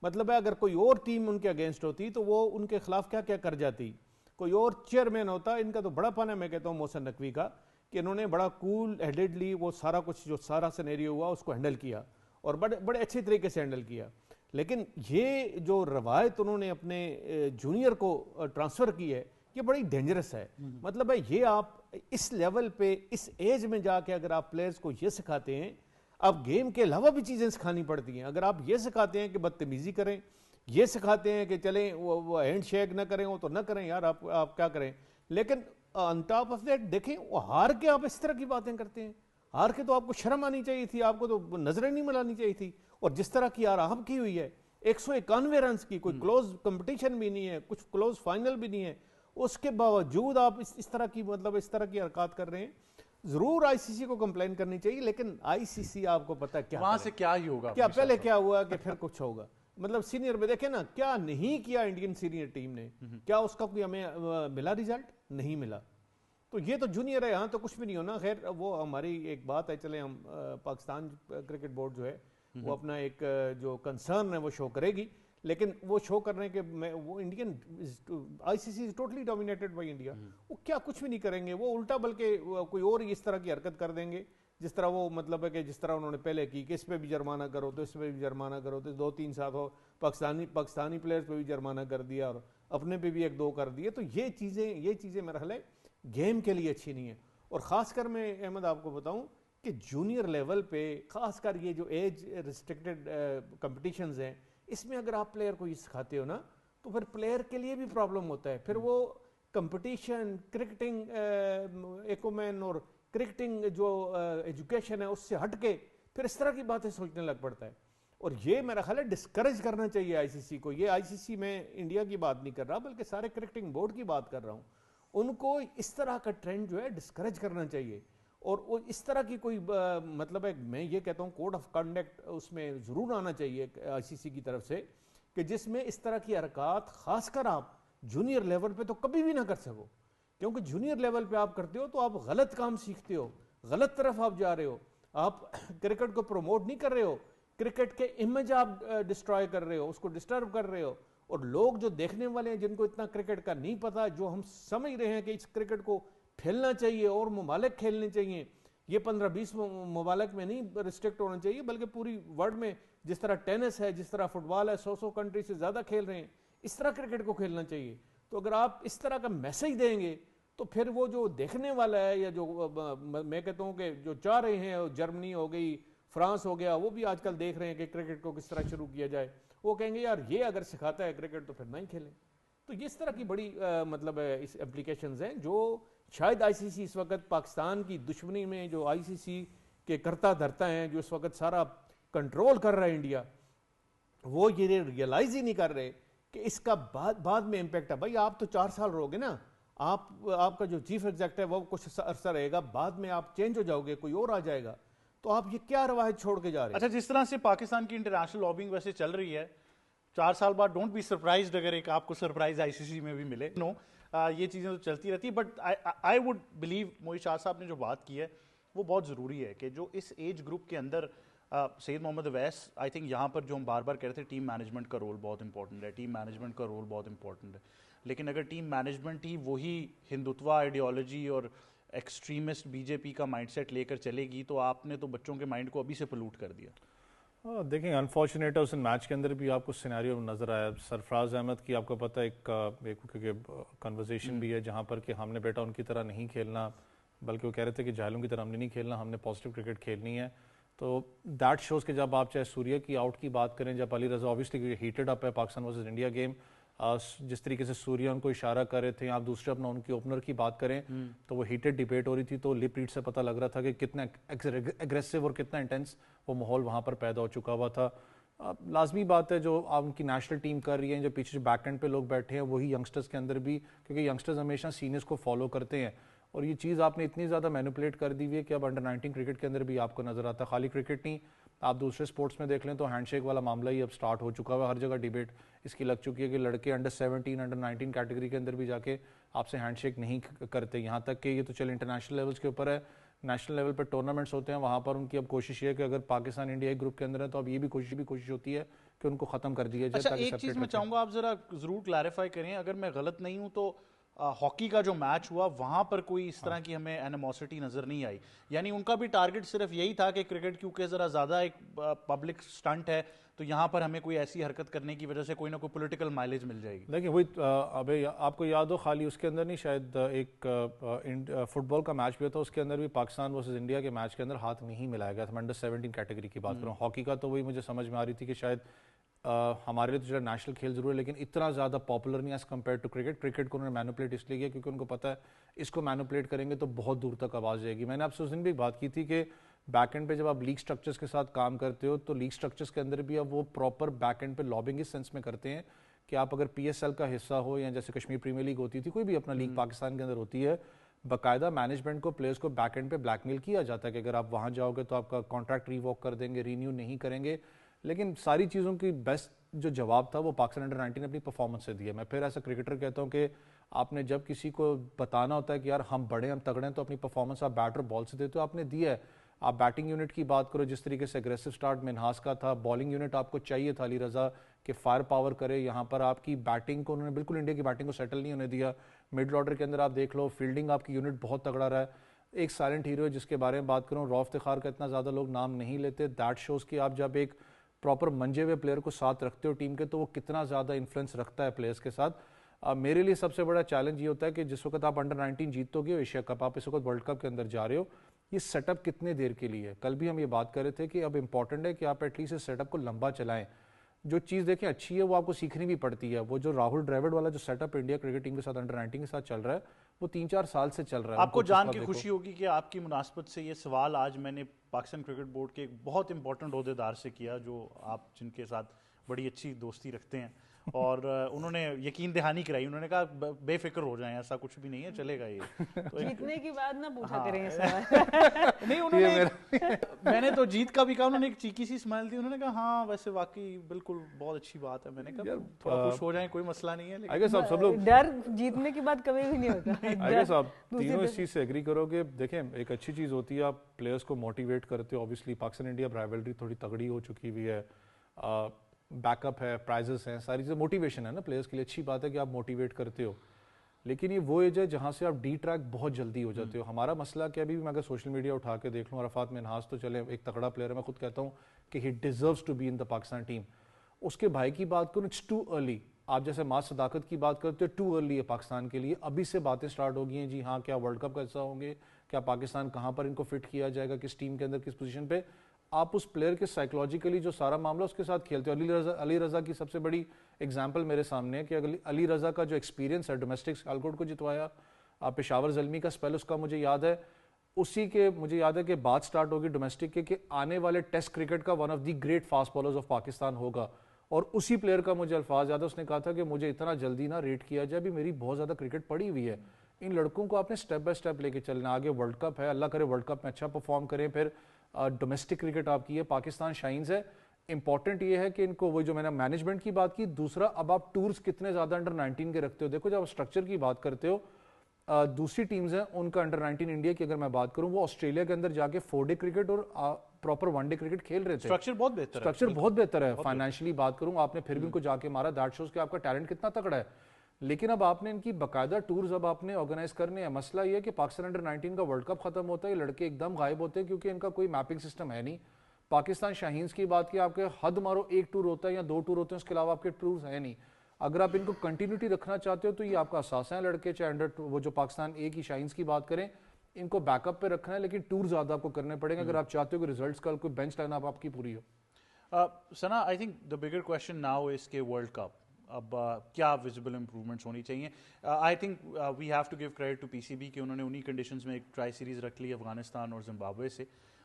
مطلب ہے اگر کوئی اور ٹیم ان کے اگینسٹ ہوتی تو وہ ان کے خلاف کیا کیا کر جاتی. کوئی اور چیئرمین ہوتا, ان کا تو بڑا پن ہے میں کہتا ہوں محسن نقوی کا, کہ انہوں نے بڑا کول ہیڈڈلی وہ سارا کچھ جو سارا سینیریو ہوا اس کو ہینڈل کیا, اور بڑے اچھے طریقے سے ہینڈل کیا. لیکن یہ جو روایت انہوں نے اپنے جونیئر کو ٹرانسفر کی ہے یہ بڑی ڈینجرس ہے. مطلب ہے یہ آپ اس لیول پہ اس ایج میں جا کے اگر آپ پلیئرز کو یہ سکھاتے ہیں, اب گیم کے علاوہ بھی چیزیں سکھانی پڑتی ہیں. اگر آپ یہ سکھاتے ہیں کہ بدتمیزی کریں, یہ سکھاتے ہیں کہ چلیں وہ ہینڈ شیک نہ کریں, وہ تو نہ کریں یار, آپ کیا کریں. لیکن آن ٹاپ آف دیٹ دیکھیں وہ ہار کے آپ اس طرح کی باتیں کرتے ہیں. ہار کے تو آپ کو شرم آنی چاہیے تھی, آپ کو تو نظریں نہیں ملانی چاہیے تھی. اور جس طرح کی آپ کی ہوئی ہے 191 رنز کی, کوئی کلوز کمپٹیشن بھی نہیں ہے, کچھ کلوز فائنل بھی نہیں ہے, اس کے باوجود آپ اس طرح کی اس طرح کی حرکات کر رہے ہیں. ضرور آئی سی سی کو کمپلین کرنی چاہیے, لیکن آئی سی سی آپ کو پتہ کیا وہاں سے کیا ہی ہوگا, کیا پہلے کیا ہوا کہ پھر کچھ ہوگا. مطلب سینئر میں دیکھیں نا کیا نہیں کیا انڈین سینئر ٹیم نے, کیا اس کا کوئی ہمیں ملا ریزلٹ نہیں ملا. تو یہ تو جونیئر ہے, یہاں تو کچھ بھی نہیں ہونا. خیر وہ ہماری ایک بات ہے, چلیں ہم پاکستان کرکٹ بورڈ جو ہے وہ اپنا ایک جو کنسرن ہے وہ شو کرے گی، لیکن وہ شو کرنے کے وہ Indian I C C is totally dominated by India. وہ کیا کچھ بھی نہیں کریں گے، وہ الٹا بلکہ کوئی اور اس طرح کی حرکت کر دیں گے جس طرح وہ مطلب ہے کہ جس طرح انہوں نے پہلے کی کہ اس پہ بھی جرمانہ کرو تو اس پہ بھی جرمانہ کرو، تو 2-3 سال ہو پاکستانی پلیئرز پہ بھی جرمانہ کر دیا اور اپنے پہ بھی 1-2 کر دیے. تو یہ چیزیں میرا خیال ہے گیم کے لیے اچھی نہیں ہیں. اور خاص کر میں احمد آپ کو بتاؤں کہ جونیئر لیول پہ خاص کر یہ جو ایج ریسٹرکٹڈ کمپٹیشنز ہیں، اس میں اگر آپ پلیئر کو یہ سکھاتے ہو نا تو پھر پلیئر کے لیے بھی پرابلم ہوتا ہے. پھر وہ کمپٹیشن کرکٹنگ ایکومین اور کرکٹنگ جو ایجوکیشن ہے اس سے ہٹ کے پھر اس طرح کی باتیں سوچنے لگ پڑتا ہے. اور یہ میرا خیال ہے ڈسکریج کرنا چاہیے آئی سی سی کو. یہ آئی سی سی میں انڈیا کی بات نہیں کر رہا بلکہ سارے کرکٹنگ بورڈ کی بات کر رہا ہوں. ان کو اس طرح کا ٹرینڈ جو ہے ڈسکریج کرنا چاہیے. اور اس طرح کی کوئی مطلب ہے میں یہ کہتا ہوں کوڈ آف کنڈکٹ اس میں ضرور آنا چاہیے آئی سی سی کی طرف سے کہ جس میں اس طرح کی حرکات خاص کر آپ جونیئر لیول پہ تو کبھی بھی نہ کر سکو. کیونکہ جونیئر لیول پہ آپ کرتے ہو تو آپ غلط کام سیکھتے ہو، غلط طرف آپ جا رہے ہو. آپ کرکٹ کو پروموٹ نہیں کر رہے ہو، کرکٹ کے امیج آپ ڈسٹرائے کر رہے ہو، اس کو ڈسٹرب کر رہے ہو. اور لوگ جو دیکھنے والے ہیں جن کو اتنا کرکٹ کا نہیں پتا، جو ہم سمجھ رہے ہیں کہ اس کرکٹ کو پھیلنا چاہیے اور ممالک کھیلنے چاہیے، یہ 15-20 ممالک میں نہیں ریسٹرکٹ ہونا چاہیے بلکہ پوری ورلڈ میں جس طرح ٹینس ہے، جس طرح فٹ بال ہے، 100 کنٹری سے زیادہ کھیل رہے ہیں، اس طرح کرکٹ کو کھیلنا چاہیے. تو اگر آپ اس طرح کا میسج دیں گے تو پھر وہ جو دیکھنے والا ہے یا جو میں کہتا ہوں کہ جو چاہ رہے ہیں، جرمنی ہو گئی، فرانس ہو گیا، وہ بھی آج کل دیکھ رہے ہیں کہ کرکٹ کو کس طرح شروع کیا جائے. وہ کہیں گے یار یہ اگر سکھاتا ہے کرکٹ تو پھر نہ ہی کھیلیں. تو یہ اس طرح کی بڑی مطلب اس اپلیکیشنز ہیں جو شاید آئی سی سی اس وقت پاکستان کی دشمنی میں جو آئی سی سی کے کرتا دھرتا ہیں، جو اس وقت سارا کنٹرول کر رہا ہے انڈیا، وہ یہ ریئلائز ہی نہیں کر رہے کہ اس کا بعد میں امپیکٹ ہے. بھائی آپ تو 4 سال رہو گے نا، آپ کا جو چیف ایگزیکٹو ہے وہ کچھ عرصہ رہے گا، بعد میں آپ چینج ہو جاؤ گے، کوئی اور آ جائے گا، تو آپ یہ کیا روایت چھوڑ کے جا رہے ہیں؟ اچھا، جس طرح سے پاکستان کی انٹرنیشنل لابنگ ویسے چل رہی ہے، 4 سال بعد ڈونٹ بی سرپرائزڈ اگر ایک آپ کو سرپرائز آئی سی سی میں بھی ملے. یہ چیزیں تو چلتی رہتی ہے. But I would believe Mohit Shah صاحب نے جو بات کی ہے وہ بہت ضروری ہے کہ جو اس ایج گروپ کے اندر سید محمد اویس، آئی تھنک یہاں پر جو ہم بار بار کہہ رہے تھے ٹیم مینجمنٹ کا رول بہت امپورٹنٹ ہے، ٹیم مینجمنٹ کا رول بہت امپورٹنٹ ہے. لیکن اگر ٹیم مینجمنٹ ہی وہی ہندوتوا آئیڈیالوجی اور ایکسٹریمسٹ بی جے پی کا مائنڈ سیٹ لے کر چلے گی تو آپ نے تو بچوں کے مائنڈ کو ابھی سے پلوٹ کر دیا. دیکھیں انفارچونیٹ ہے اس میچ کے اندر بھی آپ کو سینیریو نظر آیا. سرفراز احمد کی آپ کو پتہ ایک کنورزیشن بھی ہے جہاں پر کہ ہم نے بیٹا ان کی طرح نہیں کھیلنا، بلکہ وہ کہہ رہے تھے کہ جاہلوں کی طرح ہم نے نہیں کھیلنا، ہم نے پازیٹیو کرکٹ کھیلنی ہے. تو دیٹ شوز کہ جب آپ چاہے سوریا کی آؤٹ کی بات کریں، جب علی رضا اوبیسلی ہیٹڈ اپ ہے پاکستان ورسز انڈیا گیم، جس طریقے سے سوریا ان کو اشارہ کر رہے تھے، آپ دوسرے اپنا ان کی اوپنر کی بات کریں تو وہ ہیٹڈ ڈیبیٹ ہو رہی تھی، تو لپ ریڈ سے پتہ لگ رہا تھا کہ کتنا ایگریسو اور کتنا انٹینس وہ ماحول وہاں پر پیدا ہو چکا ہوا تھا. لازمی بات ہے جو آپ ان کی نیشنل ٹیم کر رہی ہیں، جو پیچھے بیک اینڈ پہ لوگ بیٹھے ہیں وہی ینگسٹرز کے اندر بھی، کیونکہ ینگسٹرز ہمیشہ سینئرز کو فالو کرتے ہیں. اور یہ چیز آپ نے اتنی زیادہ مینوپولیٹ کر دی ہوئی ہے کہ اب انڈر 19 کرکٹ کے اندر بھی آپ کو نظر آتا ہے. خالی کرکٹ نہیں، آپ دوسرے سپورٹس میں دیکھ لیں تو ہینڈ شیک والا معاملہ ہی اب سٹارٹ ہو چکا ہے. ہر جگہ ڈیبیٹ اس کی لگ چکی ہے کہ لڑکے انڈر 17 انڈر 19 کیٹیگری کے اندر بھی جا کے آپ سے ہینڈ شیک نہیں کرتے. یہاں تک کہ یہ تو چلے انٹرنیشنل لیولز کے اوپر ہے، نیشنل لیول پہ ٹورنامنٹس ہوتے ہیں، وہاں پر ان کی اب کوشش یہ ہے کہ اگر پاکستان انڈیا ایک گروپ کے اندر ہے تو اب یہ بھی کوشش ہوتی ہے کہ ان کو ختم کر دیا جائے. اچھا، ایک چیز میں چاہوں گا آپ ذرا ضرور کلیریفائی کریں، اگر میں غلط نہیں ہوں تو ہاکی کا جو میچ ہوا وہاں پر کوئی اس طرح کی ہمیں اینیموسٹی نظر نہیں آئی. یعنی ان کا بھی ٹارگٹ صرف یہی تھا کہ کرکٹ کیونکہ ذرا زیادہ ایک پبلک سٹنٹ ہے تو یہاں پر ہمیں کوئی ایسی حرکت کرنے کی وجہ سے کوئی نہ کوئی پولیٹیکل مائلیج مل جائے گی. دیکھیں وہی ابھی آپ کو یاد ہو خالی اس کے اندر نہیں، شاید ایک فٹ بال کا میچ بھی ہوتا اس کے اندر بھی پاکستان ورسز انڈیا کے میچ کے اندر ہاتھ نہیں ملایا گیا تھا. میں انڈر 17 کیٹیگری کی بات کروں. ہاکی کا تو وہی مجھے سمجھ میں آ رہی تھی کہ شاید ہمارے لیے تو جو نیشنل کھیل ضرور ہے لیکن اتنا زیادہ پاپولر نہیں as compare to cricket. Cricket کو انہوں نے مینوپولیٹ اس لیے کیا کیونکہ ان کو پتہ ہے اس کو مینوپولیٹ کریں گے تو بہت دور تک آواز جائے گی. میں نے آپ سے اس دن بھی بات کی تھی کہ بیک اینڈ پہ جب آپ لیگ سٹرکچرز کے ساتھ کام کرتے ہو تو لیگ سٹرکچرز کے اندر بھی اب وہ پراپر بیک اینڈ پہ لابنگ اس سینس میں کرتے ہیں کہ آپ اگر پی ایس ایل کا حصہ ہو یا جیسے کشمیر پریمیئر لیگ ہوتی تھی، کوئی بھی اپنا لیگ پاکستان کے اندر ہوتی ہے، باقاعدہ مینجمنٹ کو پلیئرز کو بیک اینڈ پہ بلیک میل کیا جاتا ہے کہ اگر آپ وہاں جاؤ گے تو آپ کا کانٹریکٹ ریووک کر دیں گے، رینیو نہیں کریں گے. لیکن ساری چیزوں کی بیسٹ جو جواب تھا وہ پاکستان انڈر 19 نے اپنی پرفارمنس سے دیا. میں پھر ایسا کرکٹر کہتا ہوں کہ آپ نے جب کسی کو بتانا ہوتا ہے کہ یار ہم بڑے ہم تگڑے ہیں تو اپنی پرفارمنس آپ بیٹ اور بال سے دیتے ہو، آپ نے دیا ہے. آپ بیٹنگ یونٹ کی بات کرو, جس طریقے سے اگریسو سٹارٹ منہاس کا تھا, بالنگ یونٹ آپ کو چاہیے تھا علی رضا کہ فائر پاور کرے, یہاں پر آپ کی بیٹنگ کو انہوں نے بالکل انڈیا کی بیٹنگ کو سیٹل نہیں ہونے دیا. مڈل آرڈر کے اندر آپ دیکھ لو, فیلڈنگ آپ کی یونٹ بہت تگڑا رہا ہے. ایک سائلنٹ ہیرو ہے جس کے بارے میں بات کروں, رؤف افتخار کا اتنا زیادہ لوگ نام نہیں لیتے. دیٹ شوز کہ آپ جب ایک پراپر منجے ہوئے پلیئر کو ساتھ رکھتے ہو ٹیم کے تو وہ کتنا زیادہ انفلوئنس رکھتا ہے پلیئرس کے ساتھ. میرے لیے سب سے بڑا چیلنج یہ ہوتا ہے کہ جس وقت آپ انڈر 19 جیتو گے ایشیا کپ, آپ اس وقت ورلڈ کپ کے اندر جا رہے ہو, یہ سیٹ اپ کتنے دیر کے لیے ہے. کل بھی ہم یہ بات کر رہے تھے کہ اب امپورٹنٹ ہے کہ آپ ایٹ لیسٹ اس سیٹ اپ کو لمبا چلائیں. جو چیز دیکھیں اچھی ہے وہ آپ کو سیکھنی بھی پڑتی ہے. وہ جو راہل ڈراوڈ والا جو set up India cricket team کے ساتھ انڈر 19 کے ساتھ چل رہا ہے وہ 3-4 سال سے چل رہا ہے. آپ کو جان کی خوشی ہوگی کہ آپ کی مناسبت سے یہ سوال آج میں نے پاکستان کرکٹ بورڈ کے ایک بہت امپورٹنٹ عہدیدار سے کیا, جو آپ جن کے ساتھ بڑی اچھی دوستی رکھتے ہیں, اور انہوں نے یقین دہانی کرائی. انہوں نے کہا بے فکر ہو جائیں, ایسا کچھ بھی نہیں ہے, چلے گا یہ. جیتنے کی بات نہ پوچھا کریں اس سوال. نہیں, انہوں نے میں نے تو جیت کا بھی کہا, انہوں نے ایک چیکی سی اسمائل دی, انہوں نے کہا ہاں ویسے واقعی بالکل بہت اچھی بات ہے. میں نے کہا تھوڑا خوش ہو جائیں, کوئی مسئلہ نہیں ہے. لیکن سب لوگ ڈر جیتنے کی بات کبھی بھی نہیں ہوتا. آپ تینوں اس چیز سے ایگری کرو گے. دیکھیں ایک اچھی چیز ہوتی ہے, آپ پلیئرس کو موٹیویٹ کرتے ہو. اوبیسلی پاکستان انڈیا رائیولری تھوڑی تگڑی ہو چکی ہوئی ہے, بیک اپ ہے, پرائزز ہیں, ساری چیزیں موٹیویشن ہے نا پلیئرس کے لیے. اچھی بات ہے کہ آپ موٹیویٹ کرتے ہو, لیکن یہ وہ ایج ہے جہاں سے آپ ڈی ٹریک بہت جلدی ہو جاتے ہو. ہمارا مسئلہ کہ ابھی بھی میں اگر سوشل میڈیا اٹھا کے دیکھ لوں, عرفات منہاس تو چلے ایک تگڑا پلیئر ہے, میں خود کہتا ہوں کہ he deserves to be in the Pakistan team. اس کے بھائی کی بات کروں, اٹس ٹو ارلی. آپ جیسے ماس صداقت کی بات کرتے ہو, ٹو ارلی ہے پاکستان کے لیے. ابھی سے باتیں سٹارٹ ہو گئی ہیں جی ہاں کیا ورلڈ کپ کا حصہ ہوں گے, کیا پاکستان کہاں پر ان کو فٹ کیا جائے گا, کس ٹیم کے اندر کس پوزیشن پہ. آپ اس پلیئر کے سائیکولوجیکلی جو سارا معاملہ اس کے ساتھ کھیلتے ہو. علی رضا کی سب سے بڑی ایگزامپل میرے سامنے ہے کہ علی رضا کا جو ایکسپیرینس ہے, ڈومیسٹک سیالکوٹ کو جتوایا, پشاور زلمی کا سپیل اس کا مجھے یاد ہے, اسی کے مجھے یاد ہے کہ بات سٹارٹ ہوگی ڈومیسٹک کے کہ آنے والے ٹیسٹ کرکٹ کا one of the great fast bowlers of Pakistan ہوگا. اور اسی پلیئر کا مجھے الفاظ یاد ہے, اس نے کہا تھا کہ مجھے اتنا جلدی نہ ریٹ کیا جائے, ابھی میری بہت زیادہ کرکٹ پڑی ہوئی ہے. ان لڑکوں کو آپ نے سٹیپ بائی سٹیپ لے کے چلنا. آگے ورلڈ کپ ہے, اللہ کرے ورلڈ کپ میں اچھا پرفارم کریں, پھر ڈومیسٹک کرکٹ آپ کی ہے, پاکستان شائنز ہے. امپورٹنٹ یہ ہے کہ ان کو وہ جو میں نے مینجمنٹ کی بات کی, دوسرا اب آپ ٹورز کتنے زیادہ انڈر 19 کے رکھتے ہو. دیکھو جب آپ اسٹرکچر کی بات کرتے ہو, دوسری ٹیمز ہیں ان کا انڈر 19 انڈیا کی اگر میں بات کروں, وہ آسٹریلیا کے اندر جا کے 4 ڈے کرکٹ اور پراپر 1 ڈے کرکٹ کھیل رہے تھے. اسٹرکچر بہت بہتر ہے. فائنینشلی بات کروں, آپ نے پھر بھی ان کو جا کے مارا. دیٹ شوز کہ آپ کا ٹیلنٹ کتنا تگڑا ہے. لیکن اب آپ نے ان کی باقاعدہ ٹورز اب آپ نے آرگنائز کرنے ہیں. مسئلہ یہ ہے کہ پاکستان انڈر 19 کا ورلڈ کپ ختم ہوتا ہے, یہ لڑکے ایک دم غائب ہوتے ہیں کیونکہ ان کا کوئی میپنگ سسٹم ہے نہیں. پاکستان شاہینز کی بات کی, آپ کے حد مارو 1 ٹور ہوتا ہے یا 2 ٹور ہوتے ہیں, اس کے علاوہ آپ کے ٹورز ہیں نہیں. اگر آپ ان کو کنٹینیوٹی رکھنا چاہتے ہو تو یہ آپ کا اثاثہ ہیں لڑکے, چاہے انڈر وہ جو پاکستان اے کی شاہینز کی بات کریں, ان کو بیک اپ پہ رکھنا ہے, لیکن ٹور زیادہ آپ کو کرنے پڑیں گے اگر آپ چاہتے ہو کہ ریزلٹس کا کوئی بینچ لائن آپ کی پوری ہو. سنا, I think the bigger question now is کہ ورلڈ کپ اب کیا ویزیبل امپرومنٹس ہونی چاہیے. I think we have to give credit to P C B کہ انہوں نے انہی کنڈیشنز میں ایک ٹرائی سیریز رکھ لی افغانستان اور زمبابوے سے.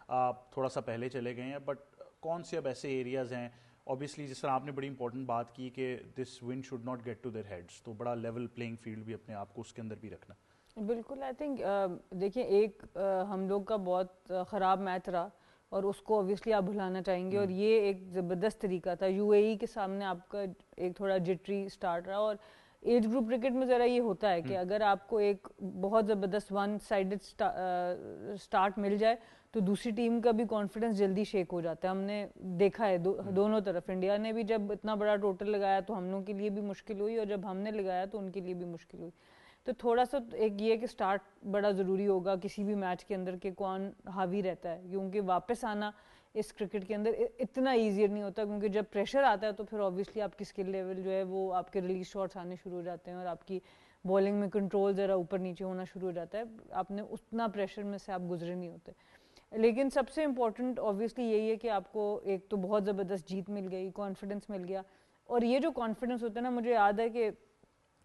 تھوڑا سا پہلے چلے گئے ہیں, بٹ کون سے اب ایسے ایریاز ہیں, اوبیسلی جس طرح آپ نے بڑی امپورٹنٹ بات کی کہ this one should not get to their heads, تو بڑا لیول پلینگ فیلڈ بھی اپنے آپ کو اس کے اندر بھی رکھنا. بالکل. آئی تھنک دیکھیں ایک ہم لوگ کا بہت خراب میچ رہا اور اس کو اوبیسلی آپ بھلانا چاہیں گے, اور یہ ایک زبردست طریقہ تھا. یو اے ای کے سامنے آپ کا ایک تھوڑا جٹری سٹارٹ رہا, اور ایج گروپ کرکٹ میں ذرا یہ ہوتا ہے کہ اگر آپ کو ایک بہت زبردست ون سائیڈڈ سٹارٹ مل جائے تو دوسری ٹیم کا بھی کانفیڈنس جلدی شیک ہو جاتا ہے. ہم نے دیکھا ہے دونوں طرف, انڈیا نے بھی جب اتنا بڑا ٹوٹل لگایا تو ہم لوگوں کے لیے بھی مشکل ہوئی, اور جب ہم نے لگایا تو ان کے لیے بھی مشکل ہوئی. تو تھوڑا سا ایک یہ کہ سٹارٹ بڑا ضروری ہوگا کسی بھی میچ کے اندر کہ کون حاوی رہتا ہے, کیونکہ واپس آنا اس کرکٹ کے اندر اتنا ایزیئر نہیں ہوتا, کیونکہ جب پریشر آتا ہے تو پھر اوبیسلی آپ کی اسکل لیول جو ہے وہ آپ کے ریلیز شاٹس آنے شروع ہو جاتے ہیں, اور آپ کی بالنگ میں کنٹرول ذرا اوپر نیچے ہونا شروع ہو جاتا ہے. آپ نے اتنا پریشر میں سے آپ گزرے نہیں ہوتے. لیکن سب سے امپورٹنٹ اوبیسلی یہی ہے کہ آپ کو ایک تو بہت زبردست جیت مل گئی, کانفیڈنس مل گیا. اور یہ جو کانفیڈنس ہوتا ہے نا, مجھے یاد ہے کہ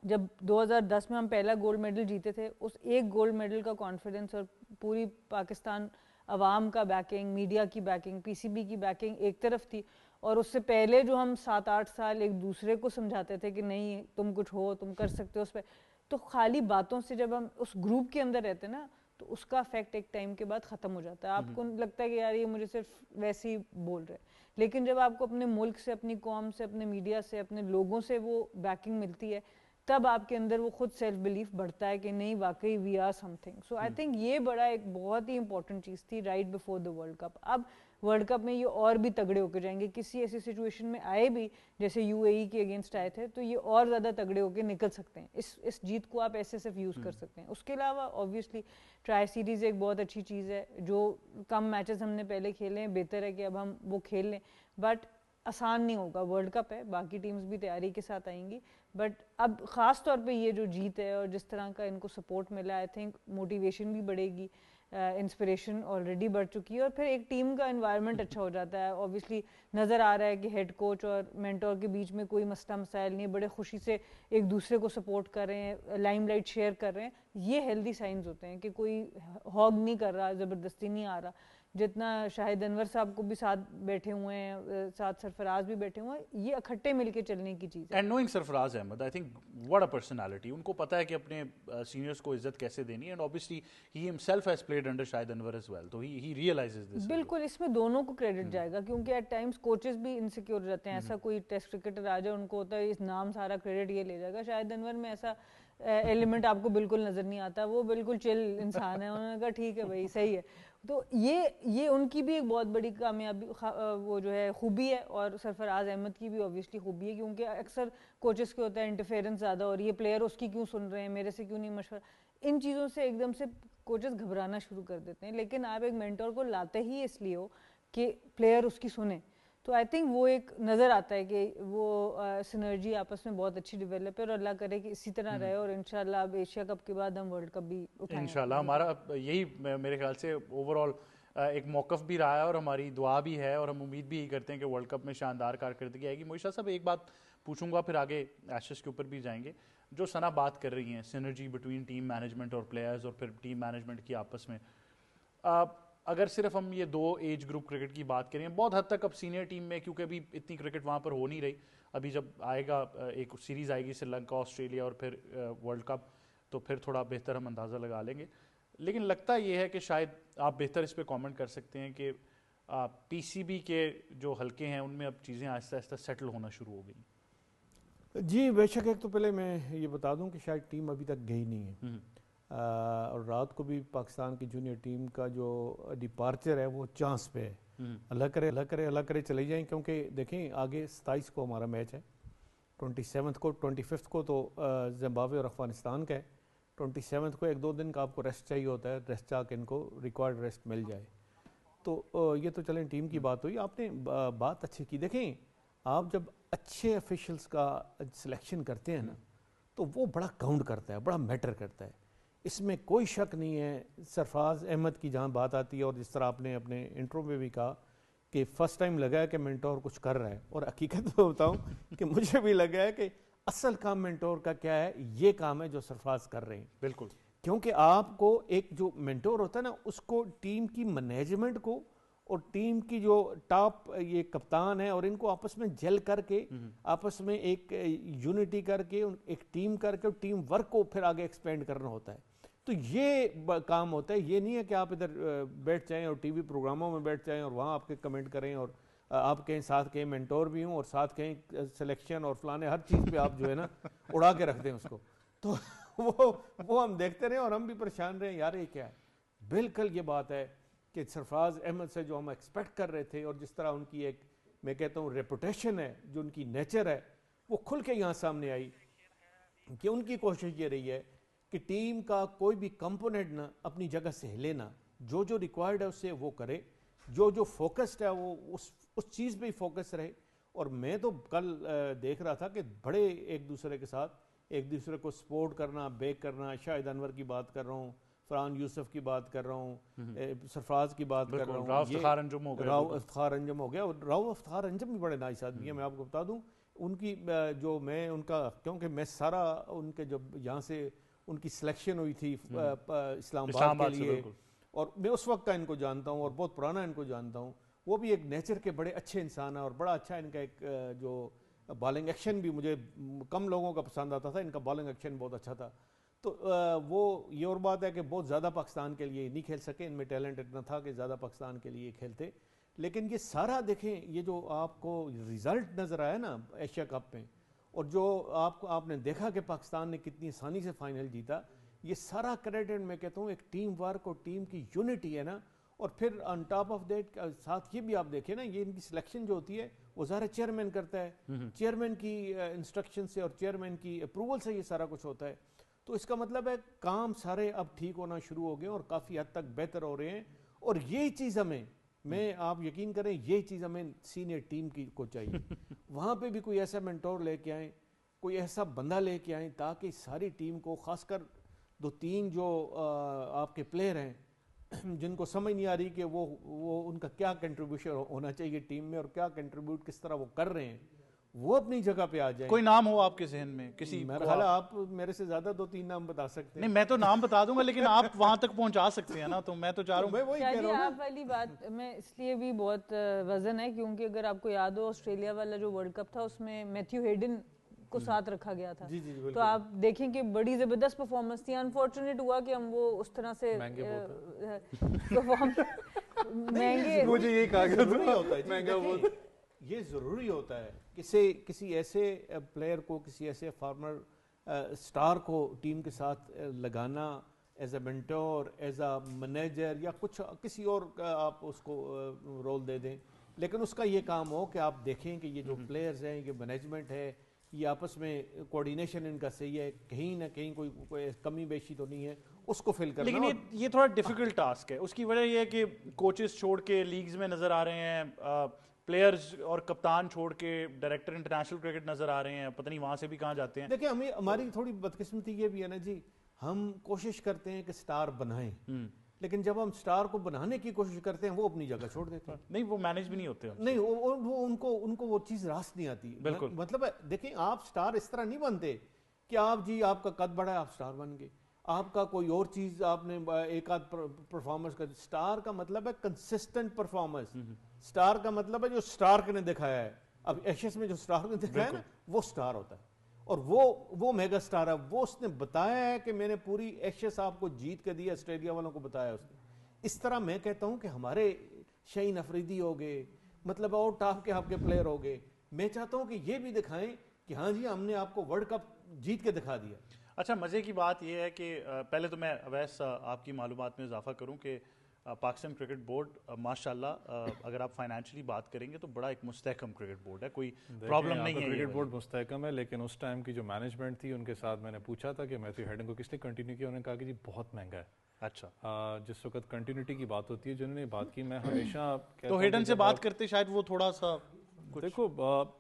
جب 2010 میں ہم پہلا گولڈ میڈل جیتے تھے, اس ایک گولڈ میڈل کا کانفیڈنس اور پوری پاکستان عوام کا بیکنگ, میڈیا کی بیکنگ, پی سی بی کی بیکنگ ایک طرف تھی, اور اس سے پہلے جو ہم 7-8 سال ایک دوسرے کو سمجھاتے تھے کہ نہیں تم کچھ ہو, تم کر سکتے ہو اس پہ, تو خالی باتوں سے جب ہم اس گروپ کے اندر رہتے نا تو اس کا افیکٹ ایک ٹائم کے بعد ختم ہو جاتا ہے. آپ کو لگتا ہے کہ یار یہ مجھے صرف ویسے ہی بول رہے, لیکن جب آپ کو اپنے ملک سے, اپنی قوم سے, اپنے میڈیا سے, اپنے لوگوں سے وہ بیکنگ ملتی ہے, تب آپ کے اندر وہ خود سیلف بلیف بڑھتا ہے کہ نہیں واقعی we are something. So I think یہ بڑا ایک بہت ہی امپورٹنٹ چیز تھی right before the world cup. اب ورلڈ کپ میں یہ اور بھی تگڑے ہو کے جائیں گے, کسی ایسی سچویشن میں آئے بھی جیسے یو اے ای کے اگینسٹ آئے تھے تو یہ اور زیادہ تگڑے ہو کے نکل سکتے ہیں. اس جیت کو آپ ایسے صرف یوز کر سکتے ہیں. اس کے علاوہ اوبویسلی ٹرائی سیریز ایک بہت اچھی چیز ہے. جو کم میچز ہم نے پہلے کھیلے ہیں بہتر ہے کہ اب ہم وہ کھیل لیں, بٹ آسان نہیں ہوگا. ورلڈ کپ ہے, باقی ٹیمز بھی تیاری کے ساتھ آئیں گی, بٹ اب خاص طور پہ یہ جو جیت ہے اور جس طرح کا ان کو سپورٹ ملا آئی تھنک موٹیویشن بھی بڑھے گی, انسپریشن آلریڈی بڑھ چکی ہے, اور پھر ایک ٹیم کا انوائرمنٹ اچھا ہو جاتا ہے. اوبویسلی نظر آ رہا ہے کہ ہیڈ کوچ اور مینٹور کے بیچ میں کوئی مسئلہ مسائل نہیں ہے, بڑے خوشی سے ایک دوسرے کو سپورٹ کر رہے ہیں, لائم لائٹ شیئر کر رہے ہیں. یہ ہیلدی سائنز ہوتے ہیں کہ کوئی ہوگ نہیں کر رہا, زبردستی نہیں آ رہا. جتنا شاہد انور صاحب کو بھی ساتھ بیٹھے ہوئے ہیں, ساتھ سرفراز بھی بیٹھے ہوئے ہیں, یہ اکٹھے مل کے چلنے کی چیز ہے. And knowing Sarfaraz Ahmed, I think what a personality. ان کو پتا ہے کہ اپنے سینئرس کو عزت کیسے دینی ہے, and obviously he himself has played under Shahid Anwar as well, تو he realizes this. بالکل, اس میں دونوں کو کریڈٹ جائے گا, کیونکہ ایٹ ٹائمز کوچز بھی انسیکیور رہتے ہیں. ایسا کوئی ٹیسٹ کرکٹر آ جائے ان کو ہوتا ہے اس نام سارا کریڈٹ یہ لے جائے گا. شاہد انور میں ایسا ایلیمنٹ آپ کو بالکل نظر نہیں آتا, وہ بالکل چل انسان ہے. انہوں نے کہا ٹھیک ہے بھائی صحیح ہے. تو یہ ان کی بھی ایک بہت بڑی کامیابی وہ جو ہے خوبی ہے, اور سرفراز احمد کی بھی اوبویسلی خوبی ہے, کیونکہ اکثر کوچز کے ہوتا ہے انٹرفیئرنس زیادہ ہو رہی ہے, پلیئر اس کی کیوں سن رہے ہیں, میرے سے کیوں نہیں مشورہ. ان چیزوں سے ایک دم سے کوچز گھبرانا شروع کر دیتے ہیں. لیکن آپ ایک مینٹور کو لاتے ہی اس لیے ہو کہ پلیئر اس کی سنیں, تو آئی تھنک وہ ایک نظر آتا ہے کہ وہ سنرجی آپس میں بہت اچھی ڈیولپ ہے, اور اللہ کرے کہ اسی طرح رہے, اور انشاءاللہ اب ایشیا کپ کے بعد ہم ورلڈ کپ بھی اٹھائیں. انشاءاللہ ہمارا یہی میرے خیال سے اوور آل ایک موقف بھی رہا ہے, اور ہماری دعا بھی ہے, اور ہم امید بھی یہی کرتے ہیں کہ ورلڈ کپ میں شاندار کارکردگی آئے گی. موئشہ صاحب ایک بات پوچھوں گا, پھر آگے ایشز کے اوپر بھی جائیں گے. جو ثنا بات کر رہی ہیں سنرجی بٹوین ٹیم مینجمنٹ اور پلیئرز, اور پھر ٹیم مینجمنٹ کی آپس میں, اگر صرف ہم یہ دو ایج گروپ کرکٹ کی بات کریں, بہت حد تک اب سینئر ٹیم میں کیونکہ ابھی اتنی کرکٹ وہاں پر ہو نہیں رہی, ابھی جب آئے گا ایک سیریز آئے گی سری لنکا آسٹریلیا اور پھر ورلڈ کپ, تو پھر تھوڑا بہتر ہم اندازہ لگا لیں گے. لیکن لگتا یہ ہے کہ شاید آپ بہتر اس پہ کامنٹ کر سکتے ہیں کہ پی سی بی کے جو حلقے ہیں ان میں اب چیزیں آہستہ آہستہ سیٹل ہونا شروع ہو گئی. جی بے شک. ایک تو پہلے میں یہ بتا دوں کہ شاید ٹیم ابھی تک گئی نہیں ہے, اور رات کو بھی پاکستان کی جونیئر ٹیم کا جو ڈپارچر ہے وہ چانس پہ ہے. اللہ کرے چلے جائیں, کیونکہ دیکھیں آگے 27 کو ہمارا میچ ہے, 27 کو 25 کو تو زمبابوے اور افغانستان کا ہے, 27 کو 1-2 دن کا آپ کو ریسٹ چاہیے ہوتا ہے, ریسٹ چاہ کے ان کو ریکوائرڈ ریسٹ مل جائے. تو یہ تو چلیں ٹیم کی بات ہوئی. آپ نے بات اچھی کی. دیکھیں آپ جب اچھے آفیشلس کا سلیکشن کرتے ہیں نا, تو وہ بڑا کاؤنٹ کرتا ہے, بڑا میٹر کرتا ہے, اس میں کوئی شک نہیں ہے. سرفراز احمد کی جہاں بات آتی ہے, اور جس طرح آپ نے اپنے انٹرو میں بھی کہا کہ فرسٹ ٹائم لگا ہے کہ مینٹور کچھ کر رہا ہے, اور حقیقت تو بتاؤں کہ مجھے بھی لگا ہے کہ اصل کام مینٹور کا کیا ہے, یہ کام ہے جو سرفراز کر رہے ہیں. بالکل, کیونکہ آپ کو ایک جو مینٹور ہوتا ہے نا, اس کو ٹیم کی مینجمنٹ کو اور ٹیم کی جو ٹاپ یہ کپتان ہے, اور ان کو آپس میں جل کر کے, آپس میں ایک یونٹی کر کے, ایک ٹیم کر کے, ٹیم ورک کو پھر آگے ایکسپینڈ کرنا ہوتا ہے. تو یہ کام ہوتا ہے. یہ نہیں ہے کہ آپ ادھر بیٹھ جائیں اور ٹی وی پروگراموں میں بیٹھ جائیں اور وہاں آپ کے کمنٹ کریں, اور آپ کہیں ساتھ کہیں مینٹور بھی ہوں, اور ساتھ کہیں سلیکشن اور فلانے ہر چیز پہ آپ جو ہے نا اڑا کے رکھ دیں اس کو. تو وہ ہم دیکھتے رہے اور ہم بھی پریشان رہے, یار یہ کیا ہے. بالکل یہ بات ہے کہ سرفراز احمد سے جو ہم ایکسپیکٹ کر رہے تھے, اور جس طرح ان کی ایک میں کہتا ہوں ریپوٹیشن ہے, جو ان کی نیچر ہے, وہ کھل کے یہاں سامنے آئی. کہ ان کی کوشش یہ رہی ہے کہ ٹیم کا کوئی بھی کمپوننٹ نہ اپنی جگہ سے ہلے نہ, جو ریکوائرڈ ہے اسے وہ کرے, جو فوکسڈ ہے وہ اس چیز پہ ہی فوکس رہے. اور میں تو کل دیکھ رہا تھا کہ بڑے ایک دوسرے کے ساتھ ایک دوسرے کو سپورٹ کرنا, بیک کرنا. شاہد انور کی بات کر رہا ہوں, فرحان یوسف کی بات کر رہا ہوں, سرفراز کی بات کر رہا ہوں, راؤ افتخار انجم ہو گیا. اور راؤ افتخار انجم بھی بڑے نائس آدمی ہیں. میں آپ کو بتا دوں ان کی جو میں ان کا, کیونکہ میں سارا ان کے جب یہاں سے ان کی سلیکشن ہوئی تھی اسلام آباد کے لیے, اور میں اس وقت کا ان کو جانتا ہوں اور بہت پرانا ان کو جانتا ہوں. وہ بھی ایک نیچر کے بڑے اچھے انسان ہیں, اور بڑا اچھا ان کا ایک جو بالنگ ایکشن بھی مجھے کم لوگوں کا پسند آتا تھا, ان کا بالنگ ایکشن بہت اچھا تھا. تو وہ یہ اور بات ہے کہ بہت زیادہ پاکستان کے لیے نہیں کھیل سکے, ان میں ٹیلنٹ اتنا تھا کہ زیادہ پاکستان کے لیے کھیلتے. لیکن یہ سارا دیکھیں, یہ جو آپ کو رزلٹ نظر آیا نا ایشیا کپ میں, اور جو آپ نے دیکھا کہ پاکستان نے کتنی آسانی سے فائنل جیتا, یہ سارا کریڈٹ میں کہتا ہوں ایک ٹیم ورک اور ٹیم کی یونٹی ہے نا. اور پھر آن ٹاپ آف دیٹ ساتھ یہ بھی آپ دیکھیں نا, یہ ان کی سلیکشن جو ہوتی ہے وہ ظاہر چیئرمین کرتا ہے, چیئرمین کی انسٹرکشن سے اور چیئرمین کی اپروول سے یہ سارا کچھ ہوتا ہے. تو اس کا مطلب ہے کام سارے اب ٹھیک ہونا شروع ہو گئے اور کافی حد تک بہتر ہو رہے ہیں. اور یہی چیز ہمیں, میں آپ یقین کریں یہی چیز ہمیں سینئر ٹیم کو چاہیے. وہاں پہ بھی کوئی ایسا مینٹور لے کے آئیں, کوئی ایسا بندہ لے کے آئیں تاکہ ساری ٹیم کو, خاص کر 2-3 جو آپ کے پلیئر ہیں جن کو سمجھ نہیں آ رہی کہ وہ ان کا کیا کنٹریبیوشن ہونا چاہیے ٹیم میں اور کیا کنٹریبیوٹ کس طرح وہ کر رہے ہیں, وہ اپنی جگہ پہ آ جائیں. کوئی نام ہو آپ کے ذہن میں کسی؟ میرا خیال ہے آپ میرے سے زیادہ 2-3 نام بتا سکتے ہیں. نہیں میں تو نام بتا دوں گا لیکن آپ وہاں تک پہنچا سکتے ہیں نا, تو میں تو چاہ رہا ہوں. میں وہی کہہ رہا ہوں. آپ والی بات میں اس لیے بھی بہت وزن ہے کیونکہ اگر آپ کو یاد ہو آسٹریلیا والا جو ورلڈ کپ تھا اس میں میتھیو ہیڈن کو ساتھ رکھا گیا تھا, تو آپ دیکھیں کہ بڑی زبردست پرفارمنس تھی. انفارچونیٹ ہوا کہ ہم وہ اس طرح سے مہنگے, مجھے یہی کہا گیا مہنگا بہت. یہ ضروری ہوتا ہے کسی ایسے پلیئر کو, کسی ایسے فارمر سٹار کو ٹیم کے ساتھ لگانا as a mentor, as a manager یا کچھ کسی اور آپ اس کو رول دے دیں. لیکن اس کا یہ کام ہو کہ آپ دیکھیں کہ یہ جو پلیئرز ہیں, یہ مینجمنٹ ہے, یہ آپس میں کوارڈینیشن ان کا صحیح ہے, کہیں نہ کہیں کوئی کمی بیشی تو نہیں ہے, اس کو فل کرنا. لیکن یہ تھوڑا ڈیفیکلٹ ٹاسک ہے. اس کی وجہ یہ ہے کہ کوچز چھوڑ کے لیگز میں نظر آ رہے ہیں, پلیئرز اور کپتان چھوڑ کے ڈائریکٹر انٹرنیشنل کرکٹ نظر آ رہے ہیں, پتہ نہیں وہاں سے بھی کہاں جاتے ہیں. دیکھیں ہماری تھوڑی بدقسمتی یہ بھی ہے نا جی, ہم کوشش کرتے ہیں کہ سٹار بنائیں, لیکن جب ہم سٹار کو بنانے کی کوشش کرتے ہیں وہ اپنی جگہ چھوڑ دیتے ہیں. نہیں وہ مینیج بھی نہیں ہوتے, نہیں وہ ان کو وہ چیز راست نہیں آتی. بالکل. مطلب دیکھیں آپ سٹار اس طرح نہیں بنتے کہ آپ کا قد بڑا ہے آپ سٹار بن گئے, آپ کا کوئی اور چیز آپ نے ایک آدھ پرفارمنس کر. سٹار کا مطلب ہے کنسسٹنٹ پرفارمنس. سٹار کا مطلب ہے جو سٹارک نے دکھایا ہے. اب ایشیز میں جو سٹارک نے دکھایا ہے نا وہ سٹار ہوتا ہے, اور وہ میگا سٹار ہے. وہ اس نے بتایا ہے کہ میں نے پوری ایشیز آپ کو جیت کے دی, آسٹریلیا والوں کو بتایا اس نے. اس طرح میں کہتا ہوں کہ ہمارے شہین افریدی ہو گئے, مطلب اور ٹاپ کے آپ کے پلیئر ہو گئے, میں چاہتا ہوں کہ یہ بھی دکھائیں کہ ہاں جی ہم نے آپ کو ورلڈ کپ جیت کے دکھا دیا. اچھا مزے کی بات یہ ہے کہ پہلے تو میں اویس آپ کی معلومات میں اضافہ کروں کہ پاکستان کرکٹ بورڈ ماشاءاللہ اگر آپ فائنینشلی بات کریں گے تو بڑا ایک مستحکم کرکٹ بورڈ ہے, کوئی پرابلم نہیں ہے. کرکٹ بورڈ مستحکم ہے, لیکن اس ٹائم کی جو مینجمنٹ تھی ان کے ساتھ میں نے پوچھا تھا کہ میتھیو ہیڈن کو کس نے کنٹینیو کیا, انہوں نے کہا کہ جی بہت مہنگا ہے. اچھا جس وقت کنٹینیوٹی کی بات ہوتی ہے جنہوں نے بات کی, میں ہمیشہ تو ہیڈن سے بات کرتے شاید وہ تھوڑا سا دیکھو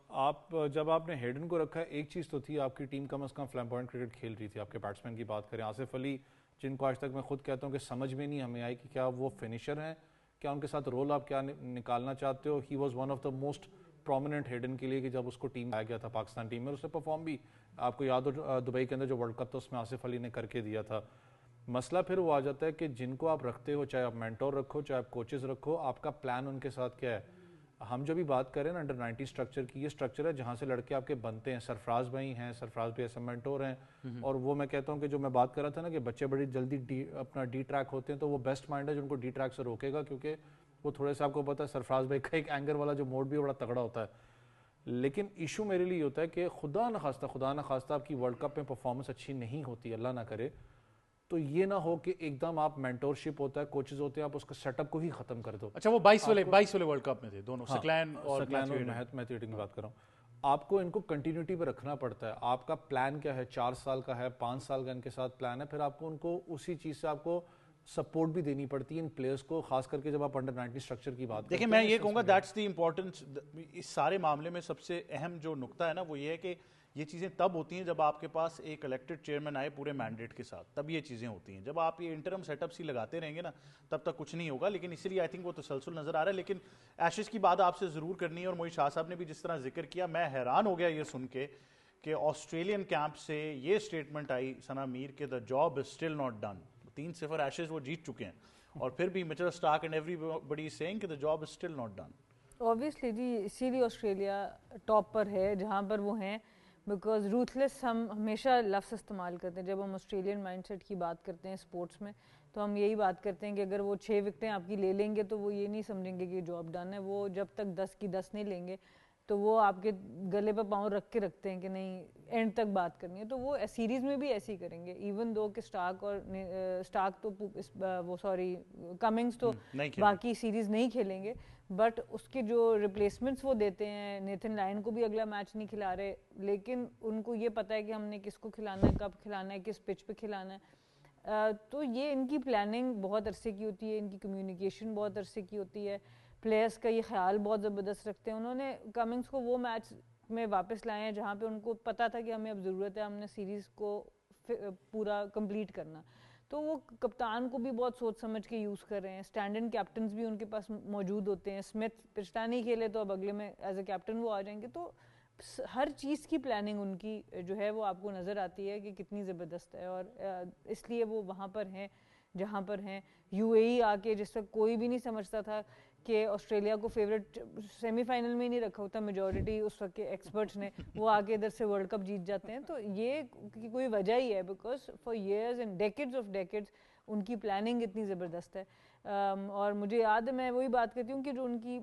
آپ جب آپ نے ہیڈن کو رکھا, ایک چیز تو تھی آپ کی ٹیم کم از کم فلیمبوائنٹ کرکٹ کھیل رہی تھی. آپ کے بیٹسمین کی بات کریں, آصف علی جن کو آج تک میں خود کہتا ہوں کہ سمجھ میں نہیں ہمیں آئی کہ کیا وہ فنیشر ہیں, کیا ان کے ساتھ رول آپ کیا نکالنا چاہتے ہو. He was one of the most prominent Hayden کے لیے کہ جب اس کو ٹیم آیا گیا تھا پاکستان ٹیم میں, اس نے پرفارم بھی, آپ کو یاد ہو دبئی کے اندر جو ورلڈ کپ تھا اس میں آصف علی نے کر کے دیا تھا. مسئلہ پھر وہ آ جاتا ہے کہ جن کو آپ رکھتے ہو, چاہے آپ مینٹور رکھو چاہے آپ کوچز رکھو, آپ کا پلان ان کے ساتھ کیا ہے. ہم جو بھی بات کریں نا انڈر 90 سٹرکچر کی, یہ سٹرکچر ہے جہاں سے لڑکے آپ کے بنتے ہیں. سرفراز بھائی ہیں, سرفراز بھی ایسا مینٹور ہیں, اور وہ میں کہتا ہوں کہ جو میں بات کر رہا تھا نا کہ بچے بڑی جلدی اپنا ڈی ٹریک ہوتے ہیں, تو وہ بیسٹ مائنڈ ہے جو ان کو ڈی ٹریک سے روکے گا, کیونکہ وہ تھوڑے سے آپ کو پتا ہے سرفراز بھائی کا ایک اینگر والا جو موڈ بھی بڑا تگڑا ہوتا ہے. لیکن ایشو میرے لیے ہوتا ہے کہ خدا نخواستہ آپ کی ورلڈ کپ میں پرفارمنس اچھی نہیں ہوتی, اللہ نہ کرے, تو یہ نہ ہو کہ ایک دم آپ مینٹورشپ ہوتا ہے, کوچز ہوتے ہیں, آپ اس کا سیٹ اپ کو ہی ختم کر دو. اچھا وہ 22 والے ورلڈ کپ میں تھے دونوں, سکلین اور میتھیو ہیڈن کی بات کر رہا ہوں. آپ کو ان کو کنٹینیوٹی پہ رکھنا پڑتا ہے. آپ کا پلان کیا ہے, 4 سال کا ہے, 5 سال کا ان کے ساتھ پلان ہے, پھر آپ کو ان کو اسی چیز سے آپ کو سپورٹ بھی دینی پڑتی ہے ان پلیئرز کو, خاص کر کے جب آپ انڈر 90 سٹرکچر کی بات کرتے ہیں. دیکھیں میں یہ کہوں گا دیٹس دی امپورٹنس. اس سارے معاملے میں سب سے اہم جو نقطہ ہے نا وہ یہ ہے کہ یہ چیزیں تب ہوتی ہیں جب آپ کے پاس ایک الیکٹڈ چیئرمین آئے پورے مینڈیٹ کے ساتھ, تب یہ چیزیں ہوتی ہیں. جب آپ یہ انٹرم سیٹ اپ سی لگاتے رہیں گے نا تب تک کچھ نہیں ہوگا. لیکن اسی لیے آئی تھنک وہ تسلسل نظر آ رہا ہے. لیکن ایشز کی بات آپ سے ضرور کرنی ہے, اور موئی شاہ صاحب نے بھی جس طرح ذکر کیا, میں حیران ہو گیا یہ سن کے کہ آسٹریلین کیمپ سے یہ اسٹیٹمنٹ آئی ثنا میر کہ the job is still not done. 3-0 Ashes وہ جیت چکے ہیں, اور پھر بھی Mitchell Starc and everybody is seeing کہ the job is still not done. Obviously جی, اسی لیے آسٹریلیا ٹاپ پر ہے جہاں پر وہ ہیں, بیکاز روتھلیس ہم ہمیشہ لفظ استعمال کرتے ہیں جب ہم آسٹریلین مائنڈ سیٹ کی بات کرتے ہیں اسپورٹس میں, تو ہم یہی بات کرتے ہیں کہ اگر وہ 6 وکٹیں آپ کی لے لیں گے تو وہ یہ نہیں سمجھیں گے کہ جاب ڈن ہے. وہ جب تک 10 کی 10 نہیں لیں گے تو وہ آپ کے گلے پہ پاؤں رکھ کے رکھتے ہیں کہ نہیں اینڈ تک بات کرنی ہے. تو وہ سیریز میں بھی ایسے ہی کریں گے, ایون دو کہ اسٹارک تو وہ سوری کمنگس تو باقی سیریز نہیں کھیلیں گے, بٹ اس کے جو ریپلیسمنٹس وہ دیتے ہیں, نیتھن لائن کو بھی اگلا میچ نہیں کھلا رہے, لیکن ان کو یہ پتہ ہے کہ ہم نے کس کو کھلانا ہے, کب کھلانا ہے, کس پچ پہ کھلانا ہے. تو یہ ان کی پلاننگ بہت عرصے کی ہوتی ہے, ان کی کمیونیکیشن بہت عرصے کی ہوتی ہے, پلیئرس کا یہ خیال بہت زبردست رکھتے ہیں. انہوں نے کمنگس کو وہ میچ میں واپس لائے ہیں جہاں پہ ان کو پتہ تھا کہ ہمیں اب ضرورت ہے, ہم نے سیریز کو پورا کمپلیٹ کرنا. تو وہ کپتان کو بھی بہت سوچ سمجھ کے یوز کر رہے ہیں, اسٹینڈ ان کیپٹنز بھی ان کے پاس موجود ہوتے ہیں. اسمتھ پچھلا نہیں کھیلے تو اب اگلے میں ایز اے کیپٹن وہ آ جائیں گے. تو ہر چیز کی پلاننگ ان کی جو ہے وہ آپ کو نظر آتی ہے کہ کتنی زبردست ہے, اور اس لیے وہ وہاں پر ہیں جہاں پر ہیں. یو اے ای آ کے جس وقت کوئی بھی نہیں سمجھتا تھا کہ آسٹریلیا کو فیوریٹ سیمی فائنل میں ہی نہیں رکھا ہوتا میجورٹی اس وقت کے ایکسپرٹس نے, وہ آگے ادھر سے ورلڈ کپ جیت جاتے ہیں. تو یہ کوئی وجہ ہی ہے, because for years and decades of decades ان کی پلاننگ اتنی زبردست ہے. اور مجھے یاد ہے, میں وہی بات کرتی ہوں کہ جو ان کی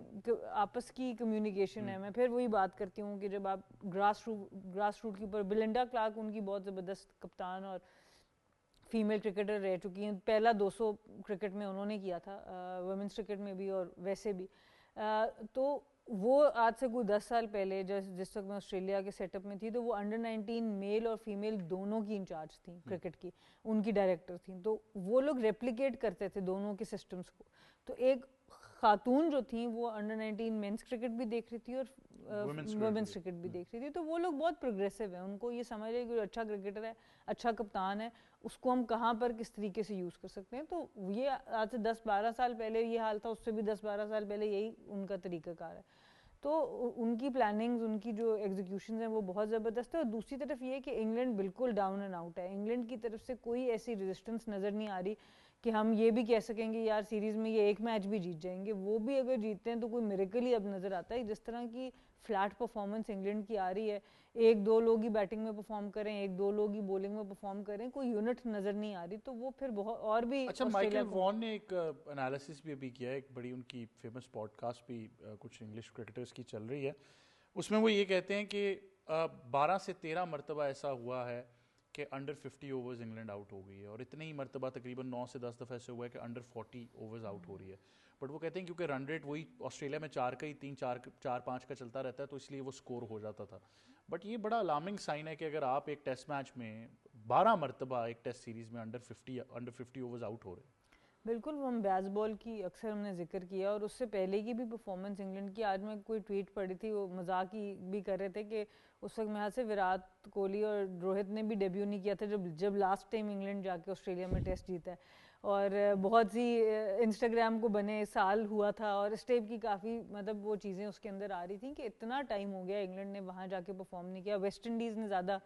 آپس کی کمیونیکیشن ہے, میں پھر وہی بات کرتی ہوں کہ جب آپ گراس روٹ کے اوپر, بلنڈا کلارک ان کی بہت زبردست کپتان اور فیمیل کرکٹر رہ چکی ہیں. پہلا 200 کرکٹ میں انہوں نے کیا تھا, ویمنس کرکٹ میں بھی اور ویسے بھی. تو وہ آج سے کوئی 10 سال پہلے جس وقت میں آسٹریلیا کے سیٹ اپ میں تھی, تو وہ انڈر-19 میل اور فیمیل دونوں کی انچارج تھیں کرکٹ کی, ان کی ڈائریکٹر تھیں. تو وہ لوگ ریپلیکیٹ کرتے تھے دونوں کے سسٹمز کو. تو ایک خاتون جو تھیں وہ انڈر-19 مینس کرکٹ بھی دیکھ رہی تھی اور ویمنس کرکٹ بھی دیکھ رہی تھی. تو وہ لوگ بہت پروگریسو ہیں, ان کو یہ سمجھ رہے کہ اچھا کرکٹر ہے, اچھا کپتان ہے, اس کو ہم کہاں پر کس طریقے سے یوز کر سکتے ہیں. تو یہ آج سے 10-12 سال پہلے یہ حال تھا, اس سے بھی 10-12 سال پہلے یہی ان کا طریقہ کار ہے. تو ان کی پلاننگز, ان کی جو ایگزیکیوشنز ہیں وہ بہت زبردست ہے. اور دوسری طرف یہ کہ انگلینڈ بالکل ڈاؤن اینڈ آؤٹ ہے. انگلینڈ کی طرف سے کوئی ایسی ریزسٹنس نظر نہیں آ رہی کہ ہم یہ بھی کہہ سکیں گے یار سیریز میں یہ ایک میچ بھی جیت جائیں گے. وہ بھی اگر جیتتے ہیں تو کوئی میریکل ہی اب نظر آتا ہے. جس طرح کی فلیٹ پرفارمنس انگلینڈ کی آ رہی ہے, 1-2 لوگ ہی بیٹنگ میں پرفارم کریں, 1-2 لوگ ہی بولنگ میں پرفارم کریں, کوئی یونٹ نظر نہیں آ رہی. تو وہ پھر بہت اور بھی. اچھا, مائیکل وان نے ایک انالیسس بھی ابھی کیا ہے, ایک بڑی ان کی فیمس پوڈ کاسٹ بھی کچھ انگلش کرکٹرز کی چل رہی ہے. اس میں وہ یہ کہتے ہیں کہ 12 سے 13 مرتبہ ایسا ہوا ہے کہ انڈر 50 اوورز انگلینڈ آؤٹ ہو گئی ہے, اور اتنے ہی مرتبہ تقریباً 9 سے 10 دفعہ ایسے ہوا ہے کہ انڈر 40 اوورز آؤٹ ہو رہی ہے. بٹ وہ کہتے ہیں کیونکہ رن ریٹ وہی آسٹریلیا میں 4 کا ہی 3-4-5 کا چلتا رہتا ہے, تو اس لیے وہ سکور ہو جاتا تھا. بٹ یہ بڑا الارمنگ سائن ہے کہ اگر آپ ایک ٹیسٹ میچ میں 12 مرتبہ ایک ٹیسٹ سیریز میں انڈر 50 اوورز آؤٹ ہو رہے ہیں. بالکل, وہ ہم بیس بال کی اکثر ہم نے ذکر کیا, اور اس سے پہلے کی بھی پرفارمنس انگلینڈ کی. آج میں کوئی ٹویٹ پڑھی تھی, وہ مذاق ہی بھی کر رہے تھے کہ اس وقت میں سے وراٹ کوہلی اور روہت نے بھی ڈیبیو نہیں کیا تھا جب لاسٹ ٹائم انگلینڈ جا کے آسٹریلیا میں ٹیسٹ جیتا ہے. اور بہت سی انسٹاگرام کو بنے سال ہوا تھا, اور اس ٹائپ کی کافی مطلب وہ چیزیں اس کے اندر آ رہی تھیں کہ اتنا ٹائم ہو گیا انگلینڈ نے وہاں جا کے پرفارم نہیں کیا. ویسٹ انڈیز نے زیادہ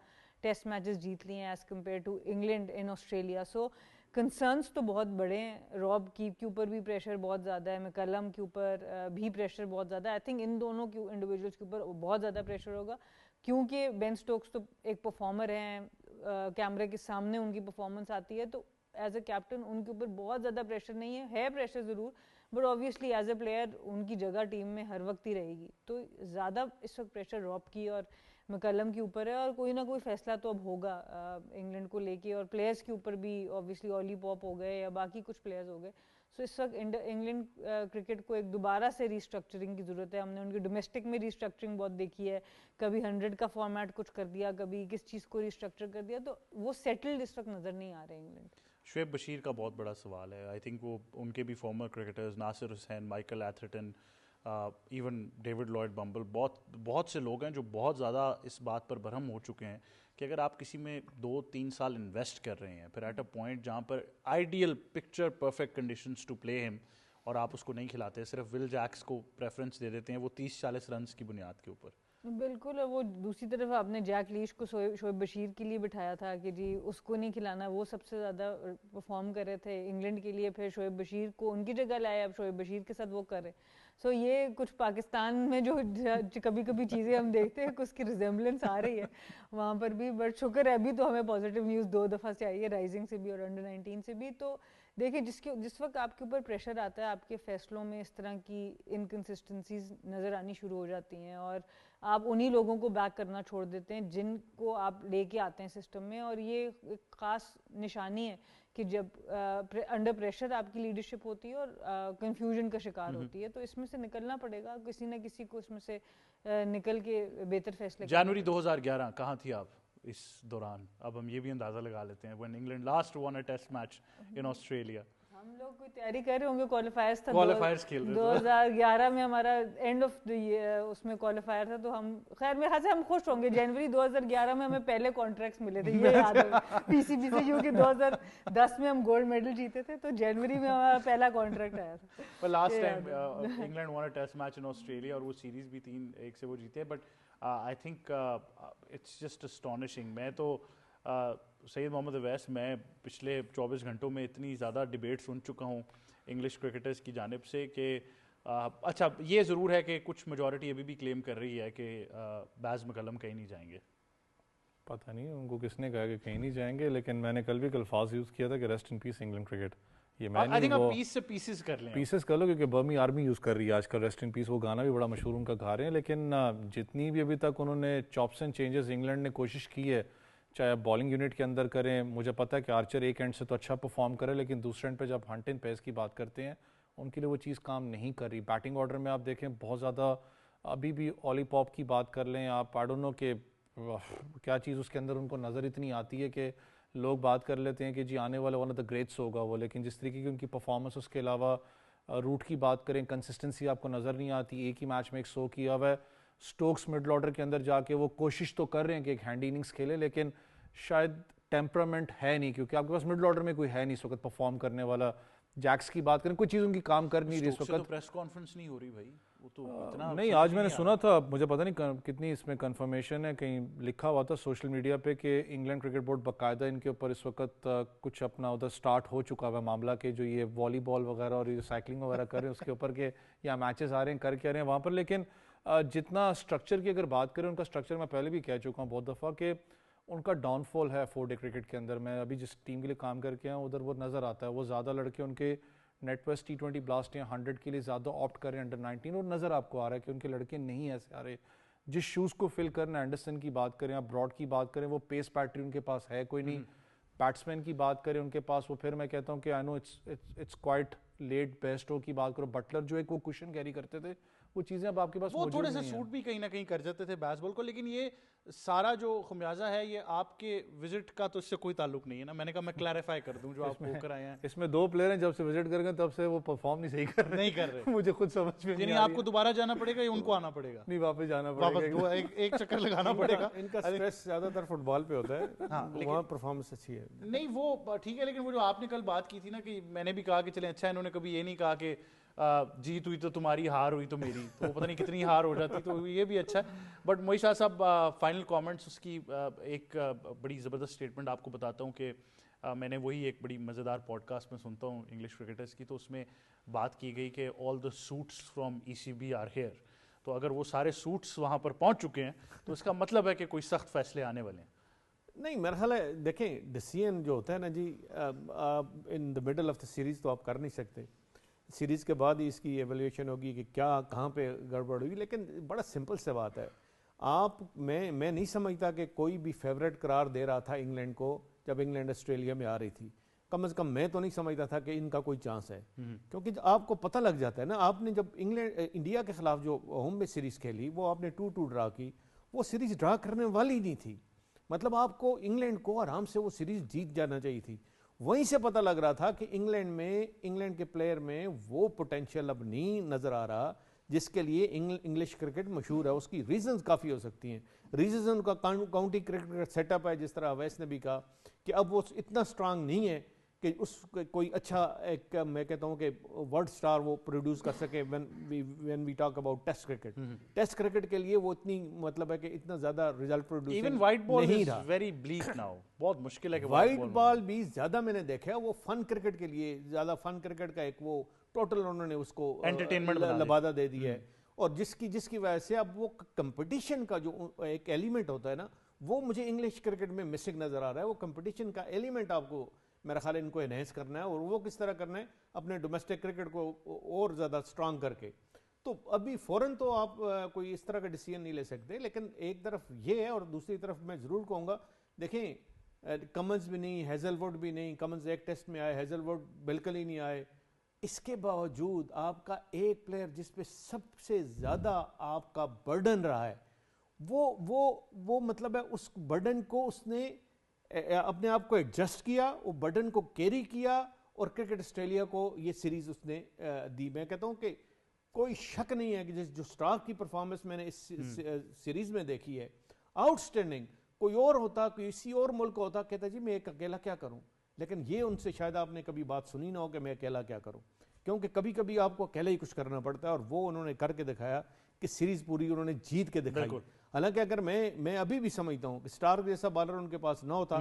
ٹیسٹ میچز جیت لیے ہیں as compare to England and Australia. So concerns تو بہت بڑے ہیں. راب کیپ کے اوپر بھی پریشر بہت زیادہ ہے, میکلم کے اوپر بھی پریشر بہت زیادہ ہے. آئی تھنک ان دونوں کے انڈیویجولس کے اوپر بہت زیادہ پریشر ہوگا, کیونکہ بین سٹوکس تو ایک پرفارمر ہیں, کیمرے کے سامنے ان کی پرفارمنس آتی ہے, تو ایز اے کیپٹن ان کے اوپر بہت زیادہ پریشر نہیں ہے پریشر ضرور, but obviously as a player ان کی جگہ ٹیم میں ہر وقت ہی رہے گی. تو زیادہ اس وقت پریشر راب کی اور مکلم کے اوپر ہے, اور کوئی نہ کوئی فیصلہ تو اب ہوگا انگلینڈ کو لے کے. اور پلیئرس کے اوپر بھی اوبیسلی اولی پاپ ہو گئے یا باقی کچھ پلیئرز ہو گئے. سو اس وقت انگلینڈ کرکٹ کو ایک دوبارہ سے ریسٹرکچرنگ کی ضرورت ہے. ہم نے ان کی ڈومیسٹک میں ریسٹرکچرنگ بہت دیکھی ہے, کبھی 100 کا فارمیٹ کچھ کر دیا, کبھی کس چیز کو ریسٹرکچر کر دیا, تو وہ سیٹلڈ اس وقت نظر نہیں آ رہے انگلینڈ. شعیب بشیر کا بہت بڑا سوال ہے. آئی تھنک وہ ان کے بھی former cricketers, Nasser Hussain, Michael Atherton, even David Lloyd Bumble, بہت سے لوگ ہیں جو بہت زیادہ اس بات پر برہم ہو چکے ہیں کہ اگر آپ کسی میں 2-3 سال انویسٹ کر رہے ہیں, پھر ایٹ اے پوائنٹ جہاں پر ideal picture perfect conditions to play ہم, اور آپ اس کو نہیں کھلاتے, صرف ول جیکس کو پریفرنس دے دیتے ہیں وہ 30-40 رنس کی بنیاد کے اوپر, بالکل. وہ دوسری طرف آپ نے جیک لیش کو شعیب بشیر کے لیے بٹھایا تھا کہ جی اس کو نہیں کھلانا, وہ سب سے زیادہ پرفارم کر رہے تھے انگلینڈ کے لیے, پھر شعیب بشیر کو ان کی جگہ لائے, اب شعیب بشیر کے ساتھ وہ کر رہے. سو یہ کچھ پاکستان میں جو کبھی کبھی چیزیں ہم دیکھتے ہیں اس کی ریزمبلنس آ رہی ہے وہاں پر بھی, بٹ شکر ہے ابھی تو ہمیں پازیٹیو نیوز 2 دفعہ سے آئی ہے, رائزنگ سے بھی اور انڈر 19 سے بھی. تو دیکھیں جس وقت آپ کے اوپر پریشر آتا ہے, آپ کے فیصلوں میں اس طرح کی انکنسسٹنسیز نظر آنی شروع ہو جاتی ہیں, اور آپ انہی لوگوں کو بیک کرنا چھوڑ دیتے ہیں جن کو آپ لے کے آتے ہیں سسٹم میں. اور یہ ایک خاص نشانی ہے کہ جب انڈر پریشر آپ کی لیڈرشپ ہوتی ہے اور کنفیوژن کا شکار ہوتی ہے, تو اس میں سے نکلنا پڑے گا, کسی نہ کسی کو اس میں سے نکل کے بہتر فیصلے. جنوری 2011 کہاں تھی آپ اس دوران؟ اب ہم یہ بھی اندازہ لگا لیتے ہیں when England last won a test match in Australia. ہم لوگ کوئی تیاری کر رہے ہوں گے, کوالیفائرز تھا, کوالیفائرز کھیل رہے تھے 2011 میں ہمارا اینڈ آف اس میں کوالیفائر تھا, تو ہم خیر میرے خیال سے ہم خوش ہوں گے. جنوری 2011 میں ہمیں پہلے کانٹریکٹس ملے تھے, یہ یاد ہے پی سی بی سے, کیونکہ 2010 میں ہم گولڈ میڈل جیتے تھے, تو جنوری میں ہمارا پہلا کانٹریکٹ آیا تھا. پر last time England won a test match in Australia اور وہ سیریز بھی 3-1 سے وہ جیتے. But I think it's just astonishing. میں تو سید محمد اویس, میں پچھلے 24 گھنٹوں میں اتنی زیادہ ڈیبیٹ سن چکا ہوں انگلش کرکٹرز کی جانب سے کہ اچھا یہ ضرور ہے کہ کچھ میجورٹی ابھی بھی کلیم کر رہی ہے کہ باز مکلم کہیں نہیں جائیں گے. پتہ نہیں ان کو کس نے کہا کہ کہیں نہیں جائیں گے, لیکن میں نے کل بھی الفاظ یوز کیا تھا کہ rest in peace England cricket. یہ میں نہیں, پیس سے پیسز کر لیں, پیسز کر لو, کیونکہ برمی آرمی یوز کر رہی ہے آج کل ریسٹ ان پیس. وہ گانا بھی بڑا مشہور ان کا گا رہے ہیں, لیکن جتنی بھی ابھی تک انہوں نے چاپس اینڈ چینجز انگلینڈ نے کوشش کی ہے, چاہے آپ بالنگ یونٹ کے اندر کریں, مجھے پتہ ہے کہ آرچر ایک اینڈ سے تو اچھا پرفارم کرے, لیکن دوسرے اینڈ پہ جب ہنٹ اینڈ پیس کی بات کرتے ہیں ان کے لیے وہ چیز کام نہیں کر رہی. بیٹنگ آرڈر میں آپ دیکھیں بہت زیادہ, ابھی بھی اولی پاپ کی بات کر لیں آپ, آئی ڈونٹ نو کہ کیا چیز اس کے اندر ان کو نظر اتنی آتی ہے کہ لوگ بات کر لیتے ہیں کہ جی آنے والا ون آف دا گریٹس ہوگا وہ, لیکن جس طریقے کی ان کی پرفارمنس, اس کے علاوہ روٹ کی بات کریں, کنسسٹنسی آپ کو نظر نہیں آتی. ایک ہی میچ میں 100 کیا ہوا ہے. سٹوکس مڈل آرڈر کے اندر جا کے وہ کوشش تو کر رہے ہیں کہ ایک ہینڈ اننگس کھیلے, لیکن شاید ٹیمپرامنٹ ہے نہیں, کیونکہ آپ کے پاس مڈل آرڈر میں کوئی ہے نہیں اس وقت پرفارم کرنے والا. جیکس کی بات کریں, کوئی چیز ان کی کام کر نہیں رہی اس وقت. پریس کانفرنس نہیں ہو رہی بھائی, وہ تو اتنا نہیں. آج میں نے سنا تھا, مجھے پتہ نہیں کتنی اس میں کنفرمیشن ہے, کہیں لکھا ہوا تھا سوشل میڈیا پہ کہ انگلینڈ کرکٹ بورڈ باقاعدہ ان کے اوپر اس وقت کچھ اپنا ادھر سٹارٹ ہو چکا ہوا معاملہ, کہ جو یہ والی بال وغیرہ اور یہ سائیکلنگ وغیرہ کر رہے ہیں اس کے اوپر کہ یا میچز آ رہے ہیں کر کے آ رہے ہیں وہاں پر. لیکن جتنا اسٹرکچر کی اگر بات کریں, ان کا اسٹرکچر میں پہلے بھی کہہ چکا ہوں بہت دفعہ کہ ان کا ڈاؤن فال ہے 4 ڈے کرکٹ کے اندر. میں ابھی جس ٹیم کے لیے کام کر کے آیا ہوں ادھر وہ نظر آتا ہے, وہ زیادہ لڑکے ان کے نیٹ ویسٹ T20 بلاسٹ یا 100 کے لیے زیادہ آپٹ کر رہے ہیں انڈر 19, اور نظر آپ کو آ رہا ہے کہ ان کے لڑکے نہیں ایسے آ رہے جس شوز کو فل کرنا. اینڈرسن کی بات کریں, آپ براڈ کی بات کریں, وہ پیس پیٹری ان کے پاس ہے کوئی نہیں. بیٹسمین کی بات کریں ان کے پاس, وہ پھر میں کہتا ہوں کہ آئی نو اٹس کوائٹ لیٹ بیسٹو کی بات کرو, بٹلر جو ایک وہ کوشن کیری کرتے تھے, وہ چیزیں اب آپ کے پاس وہ تھوڑے سے سوٹ بھی کہیں نہ کہیں کر جاتے تھے بیس بال کو. لیکن یہ سارا جو خمیازہ ہے یہ آپ کے وزٹ کا تو اس سے کوئی تعلق نہیں ہے نا. میں نے کہا میں کلیریفائی کر دوں جو آپ کو کر آئے ہیں. اس میں 2 پلیئر ہیں جب سے وزٹ کر گئے تب سے وہ پرفارم نہیں صحیح کر رہے. مجھے خود سمجھ میں یعنی آپ کو دوبارہ جانا پڑے گا یا ان کو آنا پڑے گا؟ نہیں, واپس جانا پڑے گا, ایک چکر لگانا پڑے گا. ان کا سٹریس زیادہ تر فٹ بال پہ ہوتا ہے, وہاں پرفارمنس اچھی ہے. نہیں وہ ٹھیک ہے, لیکن وہ جو آپ نے کل بات کی تھی نا کہ میں نے بھی کہا کہ چلیں اچھا, انہوں نے کبھی یہ نہیں کہا کہ جیت ہوئی تو تمہاری, ہار ہوئی تو میری, تو پتہ نہیں کتنی ہار ہو جاتی, تو یہ بھی اچھا ہے. بٹ موئی شاہ صاحب فائنل کامنٹس, اس کی ایک بڑی زبردست اسٹیٹمنٹ آپ کو بتاتا ہوں کہ میں نے وہی ایک بڑی مزیدار پوڈ کاسٹ میں سنتا ہوں انگلش کرکٹرز کی, تو اس میں بات کی گئی کہ all the suits from ECB are here. تو اگر وہ سارے سوٹس وہاں پر پہنچ چکے ہیں تو اس کا مطلب ہے کہ کوئی سخت فیصلے آنے والے ہیں. نہیں, میرا خیال ہے دیکھیں ڈیسیژن جو ہوتا ہے نا جی, in the middle of the series تو آپ کر نہیں سکتے, سیریز کے بعد ہی اس کی ایویلیویشن ہوگی کہ کیا کہاں پہ گڑبڑ ہوئی. لیکن بڑا سمپل سے بات ہے, آپ میں نہیں سمجھتا کہ کوئی بھی فیوریٹ قرار دے رہا تھا انگلینڈ کو جب انگلینڈ آسٹریلیا میں آ رہی تھی. کم از کم میں تو نہیں سمجھتا تھا کہ ان کا کوئی چانس ہے, کیونکہ آپ کو پتہ لگ جاتا ہے نا. آپ نے جب انڈیا کے خلاف جو ہوم میں سیریز کھیلی, وہ آپ نے 2-2 ڈرا کی, وہ سیریز ڈرا کرنے والی نہیں تھی. مطلب آپ کو انگلینڈ کو آرام سے وہ سیریز جیت جانا چاہیے تھی. وہیں سے پتہ لگ رہا تھا کہ انگلینڈ کے پلیئر میں وہ پوٹینشیل اب نہیں نظر آ رہا جس کے لیے انگلش کرکٹ مشہور ہے. اس کی ریزنز کافی ہو سکتی ہیں. ریزنز کا کاؤنٹی کرکٹ کا سیٹ اپ ہے, جس طرح اویس نے بھی کہا کہ اب وہ اتنا سٹرانگ نہیں ہے کہ اس کوئی اچھا ایک میں کہتا ہوں کہ ورلڈ سٹار وہ پروڈیوس کر سکے when we talk about test cricket. Test cricket کے لیے وہ اتنی مطلب ہے کہ اتنا زیادہ result produce even white ball is very bleak now. بہت مشکل ہے کہ وائٹ بال بھی زیادہ میں نے دیکھا ہے وہ فن کرکٹ کے لیے زیادہ فن کرکٹ کا ایک وہ ٹوٹل انہوں نے اس کو انٹرٹینمنٹ لبادہ دے دی ہے. اور جس کی وجہ سے اب وہ کمپٹیشن کا جو ایک ایلیمنٹ ہوتا ہے نا وہ مجھے انگلش کرکٹ میں مسنگ نظر آ رہا ہے. وہ کمپٹیشن کا ایلیمنٹ آپ کو میرا خیال ہے ان کو انہینس کرنا ہے, اور وہ کس طرح کرنا ہے اپنے ڈومیسٹک کرکٹ کو اور زیادہ سٹرانگ کر کے. تو ابھی فوراً تو آپ کوئی اس طرح کا ڈیسیژن نہیں لے سکتے, لیکن ایک طرف یہ ہے اور دوسری طرف میں ضرور کہوں گا دیکھیں کمنز بھی نہیں, ہیزل ووڈ بھی نہیں. کمنز ایک ٹیسٹ میں آئے, ہیزل ووڈ بالکل ہی نہیں آئے. اس کے باوجود آپ کا ایک پلیئر جس پہ سب سے زیادہ آپ کا برڈن رہا ہے وہ مطلب ہے اس برڈن کو اس نے اپنے آپ کو ایڈجسٹ کیا, وہ برڈن کو کیری کیا, اور کرکٹ آسٹریلیا کو یہ سیریز اس نے دی. میں کہتا ہوں کہ کوئی شک نہیں ہے کہ جو سٹارک کی پرفارمنس میں نے اس سیریز میں دیکھی ہے آؤٹ اسٹینڈنگ. کوئی اور ہوتا, کسی اور ملک ہوتا, کہتا جی میں ایک اکیلا کیا کروں, لیکن یہ ان سے شاید آپ نے کبھی بات سنی نہ ہو کہ میں اکیلا کیا کروں, کیونکہ کبھی کبھی آپ کو اکیلا ہی کچھ کرنا پڑتا ہے, اور وہ انہوں نے کر کے دکھایا کہ سیریز پوری انہوں نے جیت کے دکھائی. حالانکہ اگر میں ابھی بھی سمجھتا ہوں کہ سٹار جیسا بالر ان کے پاس نہ ہوتا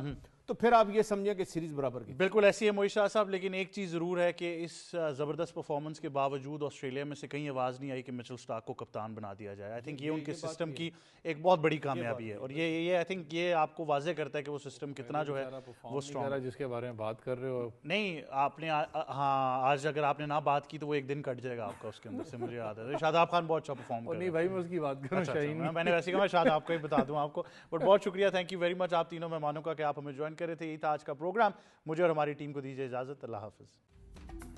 تو پھر آپ یہ سمجھیں کہ سیریز برابر کی. بالکل ایسی ہے معیز شاہ صاحب, لیکن ایک چیز ضرور ہے کہ اس زبردست پرفارمنس کے باوجود آسٹریلیا میں سے کہیں آواز نہیں آئی کہ مچل سٹارک کو کپتان بنا دیا جائے. آئی تھنک یہ ان کے سسٹم کی ایک بہت بڑی کامیابی ہے, اور یہ آئی تھنک یہ آپ کو واضح کرتا ہے کہ وہ سسٹم کتنا جو ہے وہ اسٹرانگ ہے. جس کے بارے میں بات کر رہے ہو نہیں آپ نے ہاں آج اگر آپ نے نہ بات کی تو وہ ایک دن کٹ جائے گا آپ کا اس کے اندر سے, مجھے یاد ہے. شاداب خان بہت اچھا پرفارم کر رہے ہیں. نہیں بھائی میں اس کی بات کر رہا ہوں, میں نے ویسے کہا میں شاید آپ کو ہی بتا دوں آپ کو, بٹ بہت شکریہ, تھینک یو ویری مچ آپ تینوں مہمانوں کا کہ آپ ہمیں جوائن کر رہے تھے. یہی تھا آج کا پروگرام. مجھے اور ہماری ٹیم کو دیجیے اجازت. اللہ حافظ.